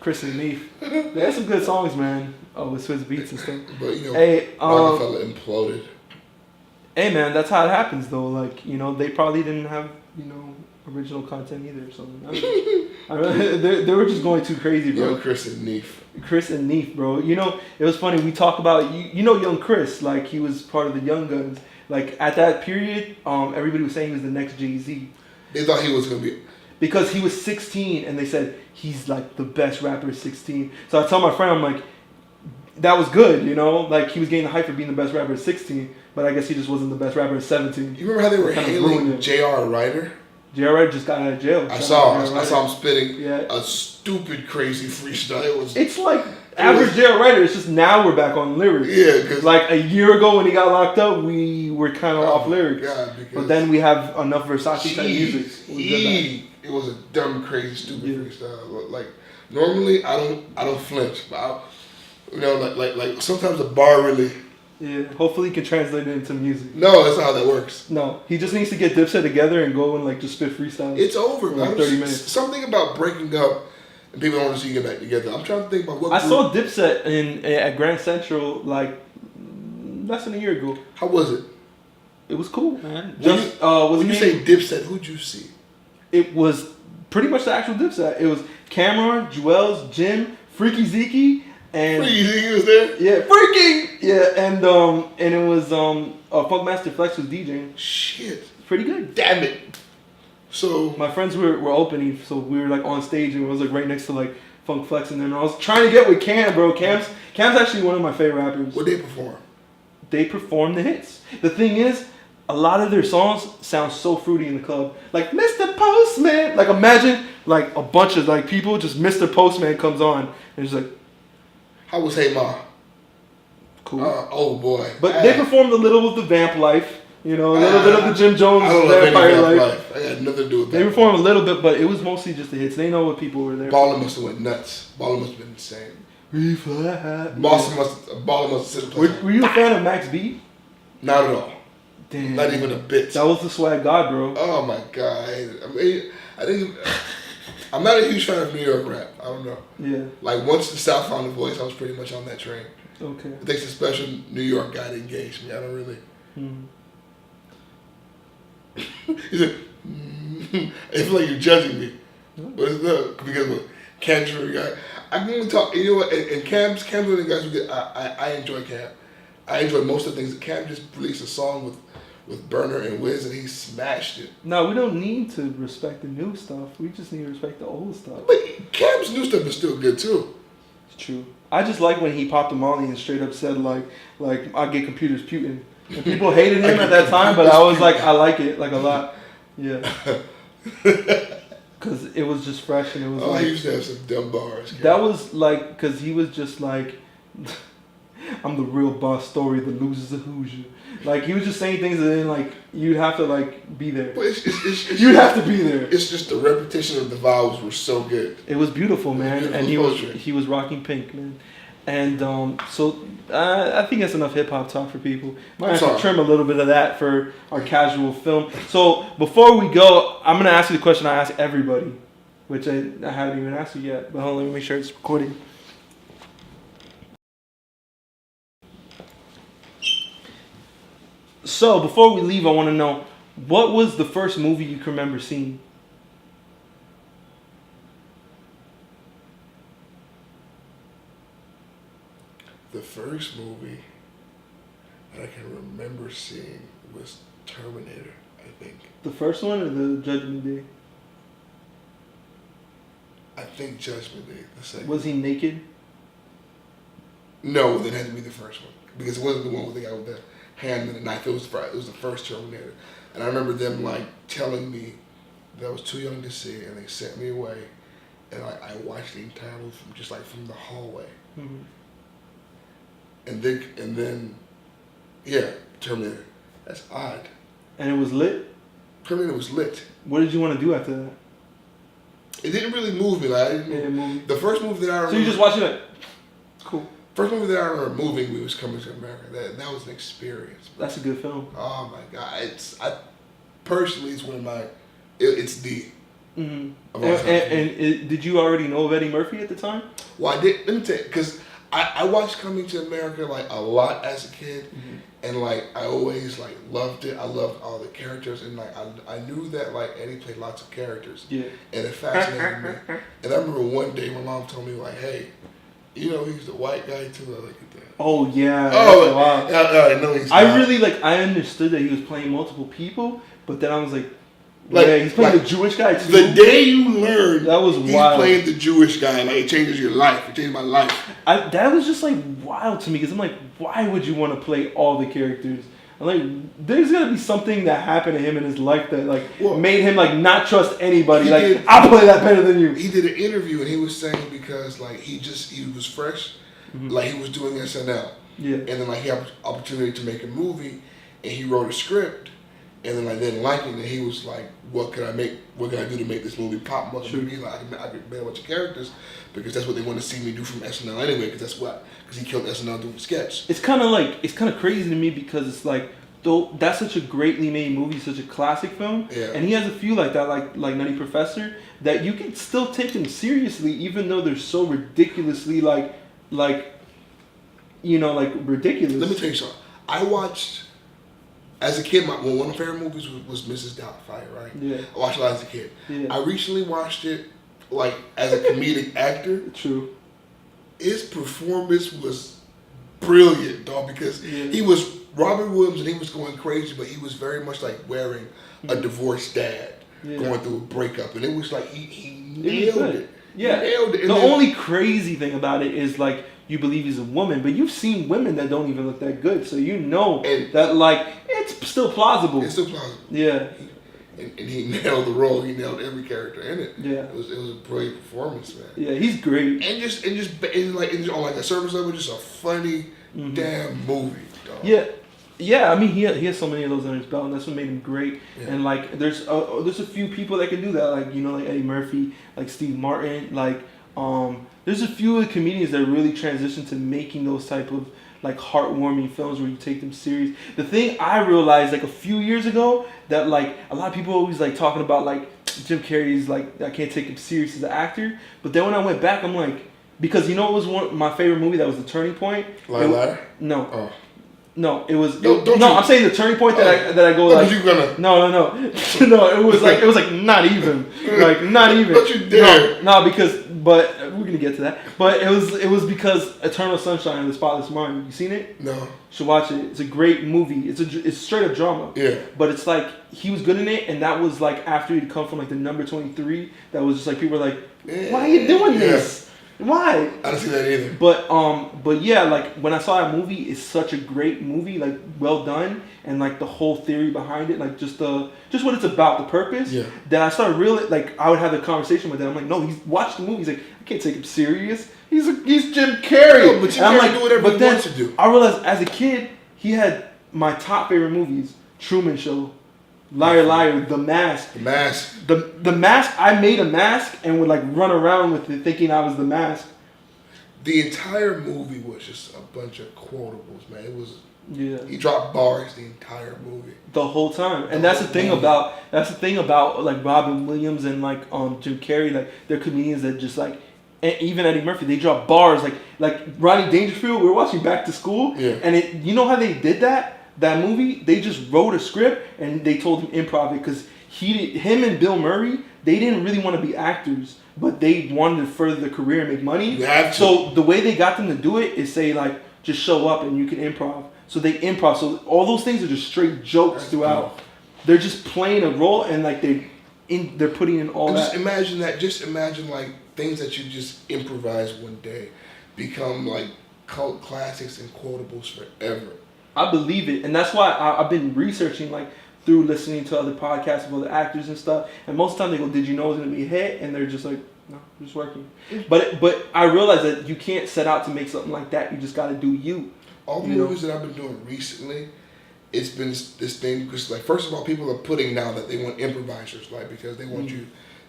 Chris and Neef. They had some good songs, man. Oh, with Swiss beats and stuff. But you know, hey, Rockefeller imploded. Hey, man, that's how it happens, though. Like, you know, they probably didn't have, you know, original content either. So they were just going too crazy, bro. Young Chris and Neef. Chris and Neef, bro. You know, it was funny. We talk about you know Young Chris, like he was part of the Young Guns. Like at that period, everybody was saying he was the next Jay-Z. They thought he was gonna be because he was 16, and they said he's like the best rapper at 16. So I tell my friend, I'm like, that was good, you know, like he was getting the hype for being the best rapper at 16, but I guess he just wasn't the best rapper at 17. You remember how they were hailing J.R. Ryder? J.R. Ryder just got out of jail. I saw him spitting a stupid, crazy freestyle. It's like average J.R. Ryder. It's just now we're back on lyrics. Yeah, because like a year ago when he got locked up, we were kind of off lyrics. God, but then we have enough Versace type music. It was a dumb, crazy, stupid freestyle. Like normally, I don't flinch, but you know, like sometimes the bar really. Yeah, hopefully he can translate it into music. No, that's not how that works. No, he just needs to get Dipset together and go and like just spit freestyles. It's over, man. Like 30 minutes. Something about breaking up and people don't want to see you get back together. I'm trying to think about what. I saw Dipset at Grand Central like less than a year ago. How was it? It was cool, man. When you say Dipset, who'd you see? It was pretty much the actual Dipset. It was Cameron, Jewels, Jim, Freaky Zeke. And Freaky Zeke was there? Yeah, Freaky! Yeah, and it was Funkmaster Flex was DJing. Shit. Pretty good. Damn it. So my friends were opening, so we were like on stage and it was like right next to like Funk Flex, and then I was trying to get with Cam, bro. Cam's actually one of my favorite rappers. What they perform? They perform the hits. The thing is, a lot of their songs sound so fruity in the club. Like Mr. Postman. Like imagine like a bunch of like people, just Mr. Postman comes on and it's like, how was Hey Ma? Cool. Oh boy. But they performed a little of the Vamp Life, you know, a little bit of the Jim Jones Vampire Life. I had nothing to do with that. They performed a little bit, but it was mostly just the hits. They know what people were there. Baller must have went nuts. Baller must have been insane. Baller must have said. Were you a fan of Max B? Not at all. Damn. Not even a bit. That was the swag god, bro. Oh my god. I think I'm not a huge fan of New York rap. I don't know. Yeah. Like once the South found a voice, I was pretty much on that train. Okay. It takes a special New York guy to engage me. I don't really. He said, I feel like you're judging me. But it's not because of Cam's really guy. I can only talk. You know what? And Cam's one of the guys who get. I enjoy Cam. I enjoy most of the things. Cam just released a song with Burner and Wiz, and he smashed it. No, we don't need to respect the new stuff. We just need to respect the old stuff. But Cam's new stuff is still good too. It's true. I just like when he popped a Molly and straight up said like I get computers putin'. And people hated him at that time, but I was like, I like it like a lot. Yeah. Because it was just fresh and it was like... he used to have some dumb bars. That was like, because he was just like, I'm the real boss story, the loser's a Hoosier. Like, he was just saying things and then, like, you'd have to, like, be there. But you'd have to be there. It's just the repetition of the vowels were so good. It was beautiful, man. Beautiful and poetry. he was rocking pink, man. And so I think that's enough hip hop talk for people. Might have to trim a little bit of that for our casual film. So before we go, I'm gonna ask you the question I ask everybody, which I haven't even asked you yet. But hold on, let me make sure it's recording. So before we leave, I want to know, what was the first movie you can remember seeing? The first movie that I can remember seeing was Terminator, I think. The first one or the Judgment Day? I think Judgment Day, the second. Was he naked? No, that had to be the first one. Because it wasn't the one with the guy with the hand and the knife. It was the first Terminator. And I remember them like telling me that I was too young to see it, and they sent me away. And I watched the entire movie from the hallway. Mm-hmm. And then, yeah, Terminator. That's odd. And it was lit? Terminator was lit. What did you want to do after that? It didn't really move me. Like, the first movie that I remember... So you just watched it like, it's cool. First movie that I remember moving me was Coming to America. That was an experience. That's a good film. Oh my God. Personally, it's one of my... It's the... Mm-hmm. And did you already know of Eddie Murphy at the time? Well, I did. Let me tell you, because I watched Coming to America like a lot as a kid, and like I always like loved it. I loved all the characters, and like I knew that like Eddie played lots of characters. Yeah. And it fascinated me. And I remember one day my mom told me like, "Hey, you know he's the white guy too." I like that. Oh yeah. Oh wow. I know he's. I really like. I understood that he was playing multiple people, but then I was like. Yeah, he's playing the Jewish guy too. The day you learn that was he's wild. Playing the Jewish guy, like it changes your life. It changed my life. That was just like wild to me because I'm like, why would you want to play all the characters? I'm like, there's gotta be something that happened to him in his life that like made him like not trust anybody. Like I'll play that better than you. He did an interview and he was saying because like he was fresh, like he was doing SNL. Yeah. And then like he had opportunity to make a movie, and he wrote a script. And then I didn't like it, and he was like, "What can I make? What can I do to make this movie pop?" Like, I could make a bunch of characters because that's what they want to see me do from SNL anyway. Because he killed SNL doing sketch. It's kind of crazy to me because it's like, though that's such a greatly made movie, such a classic film, and he has a few like that, like Nutty Professor, that you can still take them seriously even though they're so ridiculously like ridiculous. Let me tell you something. I watched. As a kid, one of my favorite movies was Mrs. Doubtfire, right? Yeah. I watched it as a kid. Yeah. I recently watched it, like, as a comedic actor. True. His performance was brilliant, dog, because he was Robin Williams and he was going crazy, but he was very much like wearing a divorced dad going through a breakup. And it was like, he nailed it. Yeah. He nailed it. And the only crazy thing about it is, like, you believe he's a woman, but you've seen women that don't even look that good, so you know that like it's still plausible. It's still plausible. Yeah. And he nailed the role. He nailed every character in it. Yeah. It was a brilliant performance, man. Yeah, he's great. And just on like a surface level, just a funny damn movie, dog. Yeah. Yeah, I mean he has so many of those under his belt, and that's what made him great. Yeah. And like there's a few people that can do that, like like Eddie Murphy, like Steve Martin, like there's a few of the comedians that really transition to making those type of like heartwarming films where you take them serious. The thing I realized like a few years ago that like a lot of people always like talking about like Jim Carrey's like I can't take him serious as an actor, but then when I went back I'm like, because it was my favorite movie that was The Turning Point. Liar? No. Oh. No, it was. I'm saying The Turning Point that I go like. You gonna? No. No, it was like not even, like not even. Don't you dare. No, because we're gonna get to that. But it was because Eternal Sunshine of the Spotless Mind. You seen it? No. You should watch it. It's a great movie. It's straight up drama. Yeah. But it's like he was good in it, and that was like after he'd come from like the number 23. That was just like people were like, why are you doing this? Why? I didn't see that either. But yeah, like when I saw that movie, it's such a great movie, like well done, and like the whole theory behind it, like just what it's about, the purpose. Yeah. That I started really like I would have a conversation with them. I'm like, no, he's watched the movie. He's like, I can't take him serious. He's Jim Carrey. No, but Jim And I'm Carrey like, do whatever but he then wants to do. I realized as a kid, he had my top favorite movies: Truman Show, Liar Liar, The Mask. The Mask. The Mask. I made a mask and would like run around with it, thinking I was the mask. The entire movie was just a bunch of quotables, man. It was. Yeah. He dropped bars the entire movie. The whole time, and that's the thing about like Robin Williams and like Jim Carrey, like they're comedians that just like, and even Eddie Murphy, they drop bars like Rodney Dangerfield. We were watching Back to School, and you know how they did that movie? They just wrote a script and they told him improv it because him and Bill Murray, they didn't really want to be actors, but they wanted to further their career and make money. You have to. So the way they got them to do it is say like, just show up and you can improv. So they improv. So all those things are just straight jokes throughout. They're just playing a role and like they're putting in all that. Just imagine that. Just imagine like things that you just improvise one day become like cult classics and quotables forever. I believe it, and that's why I've been researching like through listening to other podcasts of other actors and stuff. And most of the time they go, "Did you know it was gonna be a hit?" And they're just like, "No, I'm just working." But I realize that you can't set out to make something like that. You just got to do you. All the movies that I've been doing recently, it's been this thing because, like, first of all, people are putting now that they want improvisers, like, because they want you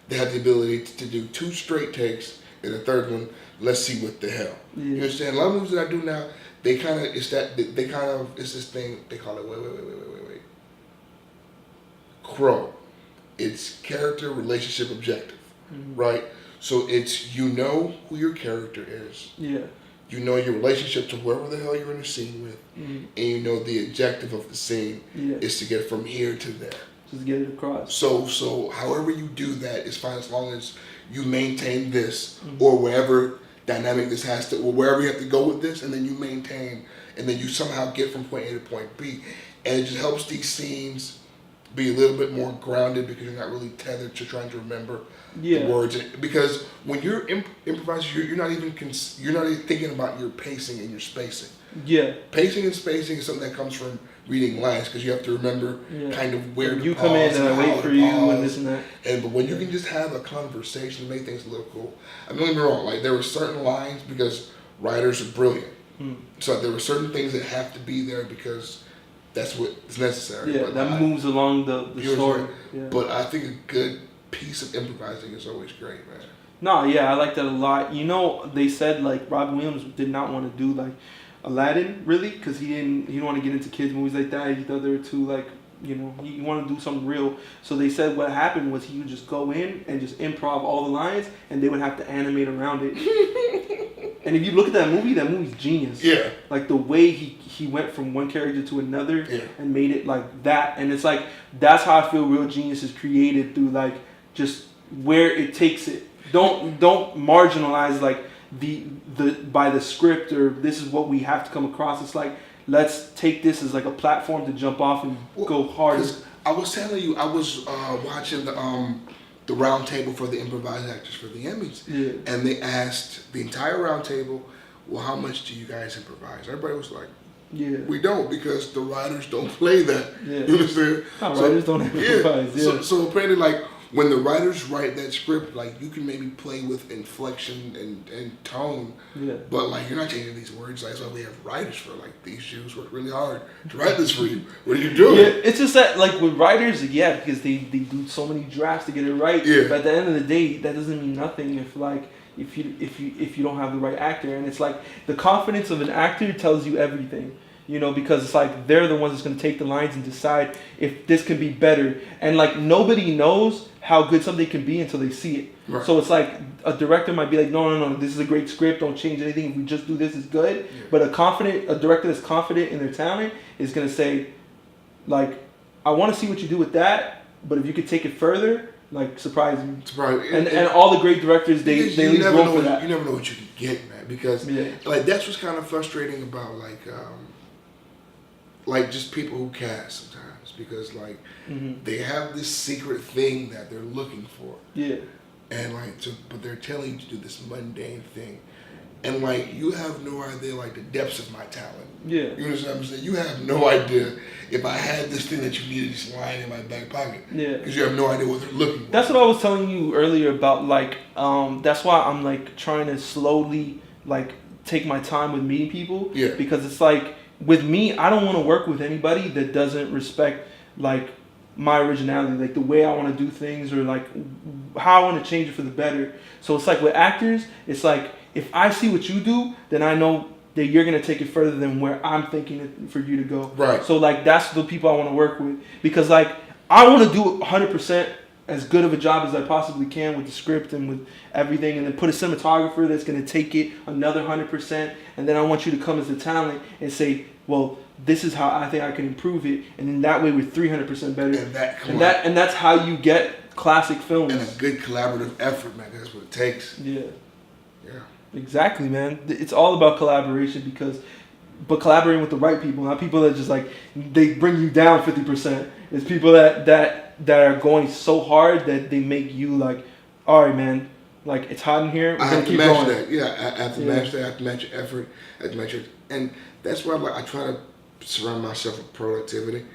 to have the ability to do 2 straight takes, and the third one, let's see what the hell. Yeah. You understand? A lot of movies that I do now, it's this thing, they call it, wait. Crow. It's character, relationship, objective, right? So it's, you know who your character is. Yeah. You know your relationship to whoever the hell you're in a scene with, and you know the objective of the scene is to get from here to there. Just get it across. So however you do that is fine as long as you maintain this or wherever dynamic this has to, or wherever you have to go with this, and then you maintain, and then you somehow get from point A to point B, and it just helps these scenes be a little bit more grounded because you're not really tethered to trying to remember the words. Because when you're improvising, you're not even thinking about your pacing and your spacing. Yeah. Pacing and spacing is something that comes from reading lines because you have to remember kind of where you to come pause in and I wait for you and this and that. But when you can just have a conversation and make things a little cool. I mean, don't get me wrong. Like there were certain lines because writers are brilliant. So there were certain things that have to be there because that's what is necessary. Yeah, but that moves along the story. Yeah. But I think a good piece of improvising is always great, man. No, yeah, I like that a lot. You know, they said like Robin Williams did not want to do like Aladdin really because he didn't want to get into kids movies like that. He thought they were too like, you know, he wanted to do something real. So they said what happened was he would just go in and just improv all the lines and they would have to animate around it. And if you look at that movie's genius. Yeah. Like the way he went from one character to another and made it like that. And it's like, that's how I feel real genius is created through like just where it takes it. Don't marginalize like the by the script or this is what we have to come across. It's like, let's take this as like a platform to jump off and go hard. I was telling you, I was watching the round table for the improvised actors for the Emmys. Yeah. And they asked the entire round table, well, how much do you guys improvise? Everybody was like, we don't because the writers don't play that. Yeah. You understand? Writers don't improvise. Yeah. So apparently, like, when the writers write that script, like, you can maybe play with inflection and tone, but, like, you're not changing these words. Like, that's why we have writers for, like, these shoes work really hard to write this for you. What are you doing? Yeah, it's just that, like, with writers, because they do so many drafts to get it right. Yeah. But at the end of the day, that doesn't mean nothing if, like, if you don't have the right actor. And it's like, the confidence of an actor tells you everything. You know, because it's like they're the ones that's going to take the lines and decide if this can be better. And like nobody knows how good something can be until they see it. Right. So it's like a director might be like, no, this is a great script. Don't change anything. If we just do this, it's good. Yeah. But a director that's confident in their talent is going to say, like, I want to see what you do with that. But if you could take it further, like, surprise me. And all the great directors, they leave room for that. You never know what you can get, man. Because like that's what's kind of frustrating about like just people who cast sometimes because like they have this secret thing that they're looking for. Yeah. and like, but they're telling you to do this mundane thing, and like you have no idea like the depths of my talent. Yeah. You understand what I'm saying? You have no idea if I had this thing that you needed just lying in my back pocket. Yeah. Because you have no idea what they're looking for. That's what I was telling you earlier about like that's why I'm like trying to slowly like take my time with meeting people. Yeah. Because it's like with me, I don't want to work with anybody that doesn't respect like my originality, like the way I want to do things or like how I want to change it for the better. So it's like with actors, it's like if I see what you do, then I know that you're going to take it further than where I'm thinking for you to go. Right. So like that's the people I want to work with because like I want to do 100% as good of a job as I possibly can with the script and with everything, and then put a cinematographer that's going to take it another 100%, and then I want you to come as the talent and say, well, this is how I think I can improve it, and then that way we're 300% better. And that's how you get classic films. And a good collaborative effort, man. That's what it takes. Yeah. Yeah. Exactly, man. It's all about collaboration but collaborating with the right people, not people that just like they bring you down 50%. It's people that are going so hard that they make you like, all right, man, like it's hot in here. We're gonna keep going. That. Yeah, I have to match that. I have to match your effort. I have to match your, and that's why I try to surround myself with productivity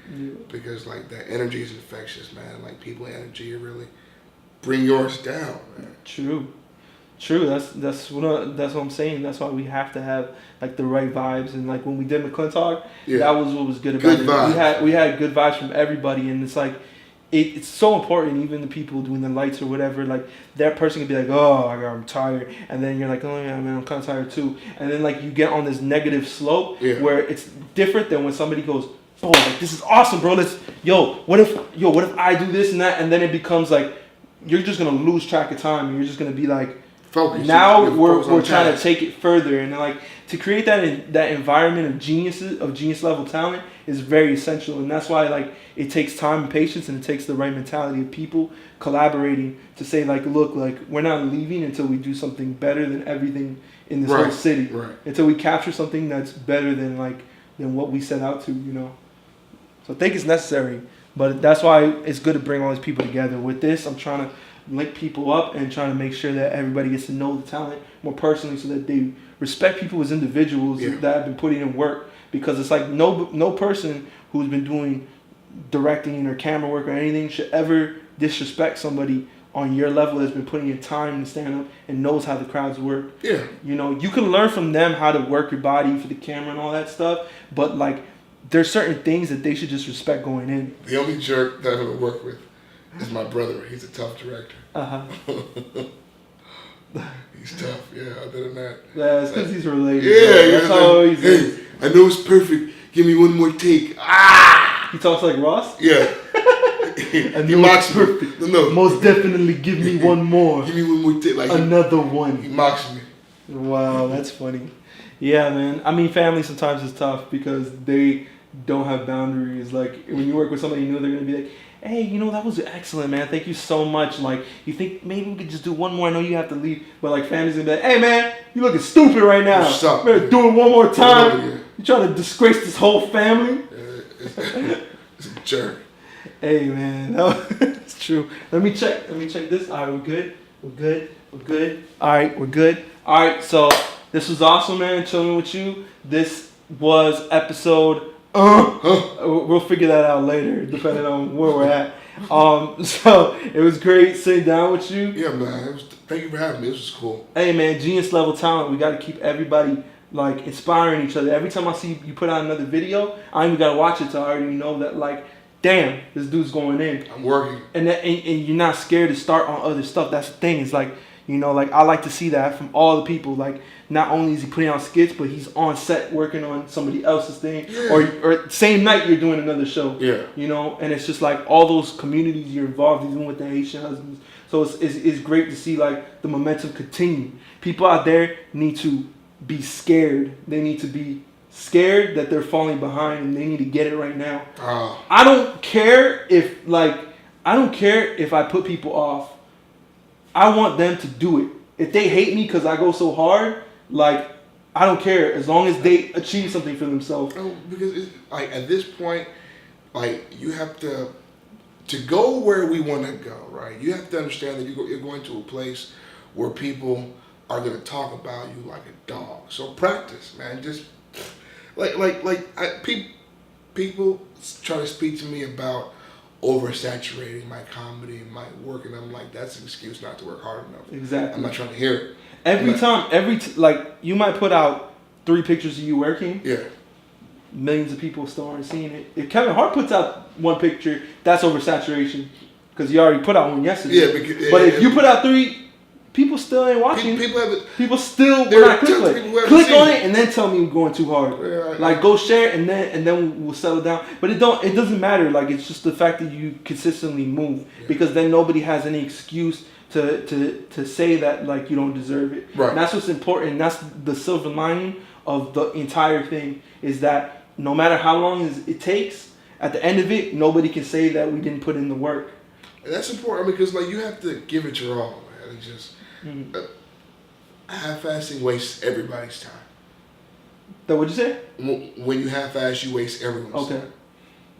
because like that energy is infectious, man. Like people energy really bring yours down, man. True. That's what I'm saying. That's why we have to have like the right vibes, and like when we did McClintock, that was what was good about it. Vibes. We had good vibes from everybody, and it's like it's so important. Even the people doing the lights or whatever, like that person could be like, "Oh, I'm tired," and then you're like, "Oh yeah, man, I'm kind of tired too," and then like you get on this negative slope where it's different than when somebody goes, "Oh, like this is awesome, bro. What if I do this and that," and then it becomes like you're just gonna lose track of time, and you're just gonna be like. Focus. Now we're trying to take it further, and like to create that environment of genius level talent is very essential, and that's why like it takes time and patience, and it takes the right mentality of people collaborating to say like, look, like we're not leaving until we do something better than everything in this whole city, until we capture something that's better than what we set out to, you know. So I think it's necessary, but that's why it's good to bring all these people together. With this, I'm trying to link people up and trying to make sure that everybody gets to know the talent more personally so that they respect people as individuals that have been putting in work, because it's like no person who's been doing directing or camera work or anything should ever disrespect somebody on your level that's been putting in time to stand up and knows how the crowds work. Yeah. You know, you can learn from them how to work your body for the camera and all that stuff, but like there's certain things that they should just respect going in. The only jerk that I've ever worked with is my brother. He's a tough director. He's tough, yeah. Other than that, yeah, it's because he's related. Yeah, that's how he's. Hey, I know it's perfect. Give me one more take. He talks like Ross. Yeah. He mocks perfect. No, most definitely give me one more. Give me one more take. Like another one. He mocks me. Wow, that's funny. Yeah, man. I mean, family sometimes is tough because they don't have boundaries. Like when you work with somebody new, they're gonna be like, hey, you know, that was excellent, man. Thank you so much. Like, you think maybe we could just do one more? I know you have to leave. But, like, family's going to be like, hey, man, you looking stupid right now. Better do it one more time. You trying to disgrace this whole family? It's a jerk. Hey, man. No, it's true. Let me check this. All right, we're good. All right, we're good. All right, so this was awesome, man, chilling with you. This was episode... We'll figure that out later, depending on where we're at. So it was great sitting down with you. Yeah, man. Thank you for having me. This was cool. Hey, man, genius level talent. We got to keep everybody like inspiring each other. Every time I see you put out another video, I ain't even gotta watch it to already know that like, damn, this dude's going in. I'm working. And you're not scared to start on other stuff. That's the thing. It's like, you know, like I like to see that from all the people. Like, not only is he putting out skits, but he's on set working on somebody else's thing. Yeah. Or same night you're doing another show. Yeah. You know, and it's just like all those communities you're involved in with the Haitian Husbands. So it's great to see like the momentum continue. People out there need to be scared. They need to be scared that they're falling behind, and they need to get it right now. I don't care if I put people off. I want them to do it. If they hate me because I go so hard, like, I don't care as long as they achieve something for themselves. Because it's, like at this point, like you have to to go where we want to go, right? You have to understand that you're going to a place where people are going to talk about you like a dog. So practice, man. Just people try to speak to me about oversaturating my comedy and my work, and I'm like, that's an excuse not to work hard enough. Exactly. I'm not trying to hear it. Like you might put out 3 pictures of you working. Yeah. Millions of people still aren't seeing it. If Kevin Hart puts out 1 picture, that's oversaturation because he already put out one yesterday. Yeah, but if you put out 3, people still ain't watching. People still will not click on it and then tell me I'm going too hard. Yeah, like go share it and then we'll settle down. But it doesn't matter. Like it's just the fact that you consistently move because then nobody has any excuse to say that like you don't deserve it. Right. And that's what's important. And that's the silver lining of the entire thing is that no matter how long it takes, at the end of it, nobody can say that we didn't put in the work. And that's important because like you have to give it your all, man. It's just half-assing wastes everybody's time. What'd you say? When you half-ass, you waste everyone's time.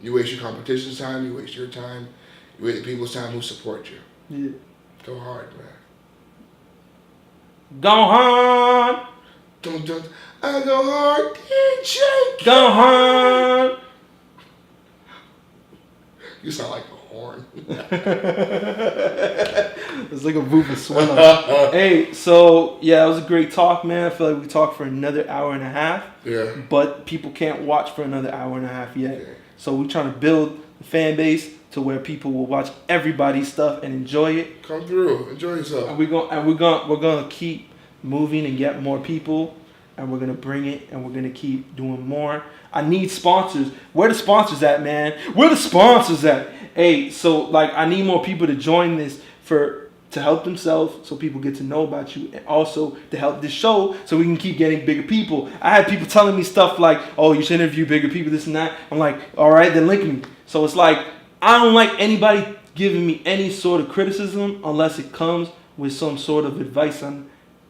You waste your competition's time. You waste your time. You waste the people's time who support you. Yeah. Go hard, man. Go hard. Don't. I go hard, DJ. Go hard. You sound like a horn. It's like a Vuva swell. Hey, so yeah, it was a great talk, man. I feel like we talked for another hour and a half. Yeah. But people can't watch for another hour and a half yet. Okay. So we're trying to build the fan base to where people will watch everybody's stuff and enjoy it. Come through, enjoy yourself. And we're gonna keep moving and get more people, and we're gonna bring it, and we're gonna keep doing more. I need sponsors. Where the sponsors at, man? Where the sponsors at? Hey, so like I need more people to join this to help themselves, so people get to know about you, and also to help this show, so we can keep getting bigger people. I had people telling me stuff like, "Oh, you should interview bigger people, this and that." I'm like, "All right, then link me." So it's like I don't like anybody giving me any sort of criticism unless it comes with some sort of advice on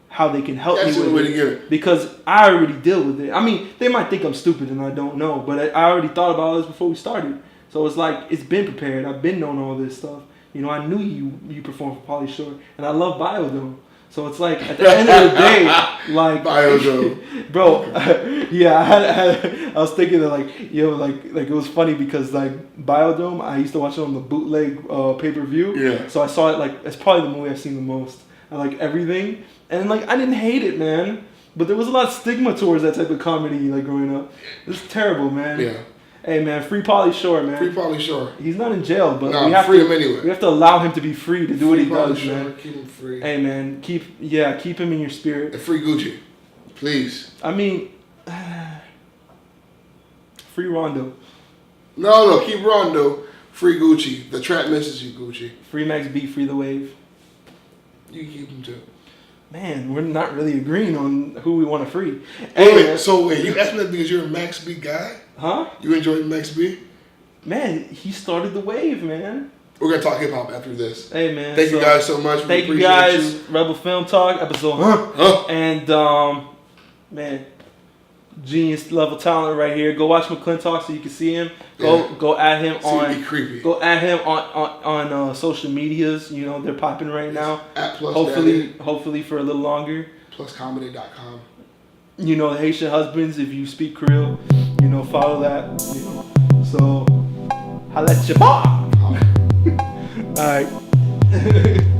how they can help me with way to get it. Because I already deal with it. I mean, they might think I'm stupid and I don't know, but I already thought about all this before we started. So it's like, it's been prepared. I've been knowing all this stuff. You know, I knew you performed for Pauly Shore, and I love Biodome. So it's like, at the end of the day, like... Biodome. Bro, yeah, I was thinking that, like, yo, like it was funny because, like, Biodome, I used to watch it on the bootleg pay-per-view. Yeah. So I saw it, like, it's probably the movie I've seen the most. I like everything. And, like, I didn't hate it, man. But there was a lot of stigma towards that type of comedy, like, growing up. It was terrible, man. Yeah. Hey, man, free Pauly Shore, man. Free Pauly Shore. He's not in jail, but we have free him anyway. We have to allow him to be free to do what he does, Shore, man. Keep him free. Hey, man, keep him in your spirit. And free Gucci, please. I mean, free Rondo. No, keep Rondo. Free Gucci. The trap misses you, Gucci. Free Max B, free the wave. You can keep him too. Man, we're not really agreeing on who we want to free. Wait, you asked me that because you're a Max B guy? Huh? You enjoy Max B? Man, he started the wave, man. We're going to talk hip-hop after this. Hey, man. Thank you guys so much. Thank you guys. Rebel Film Talk, episode. And, man, genius level talent right here. Go watch McClintock so you can see him. Go at him Go at him on social medias. You know, they're popping right now. At Plus hopefully for a little longer. Pluscomedy.com. You know, Haitian Husbands, if you speak Creole, you know, follow that. You know. So, holla at your boy. All right.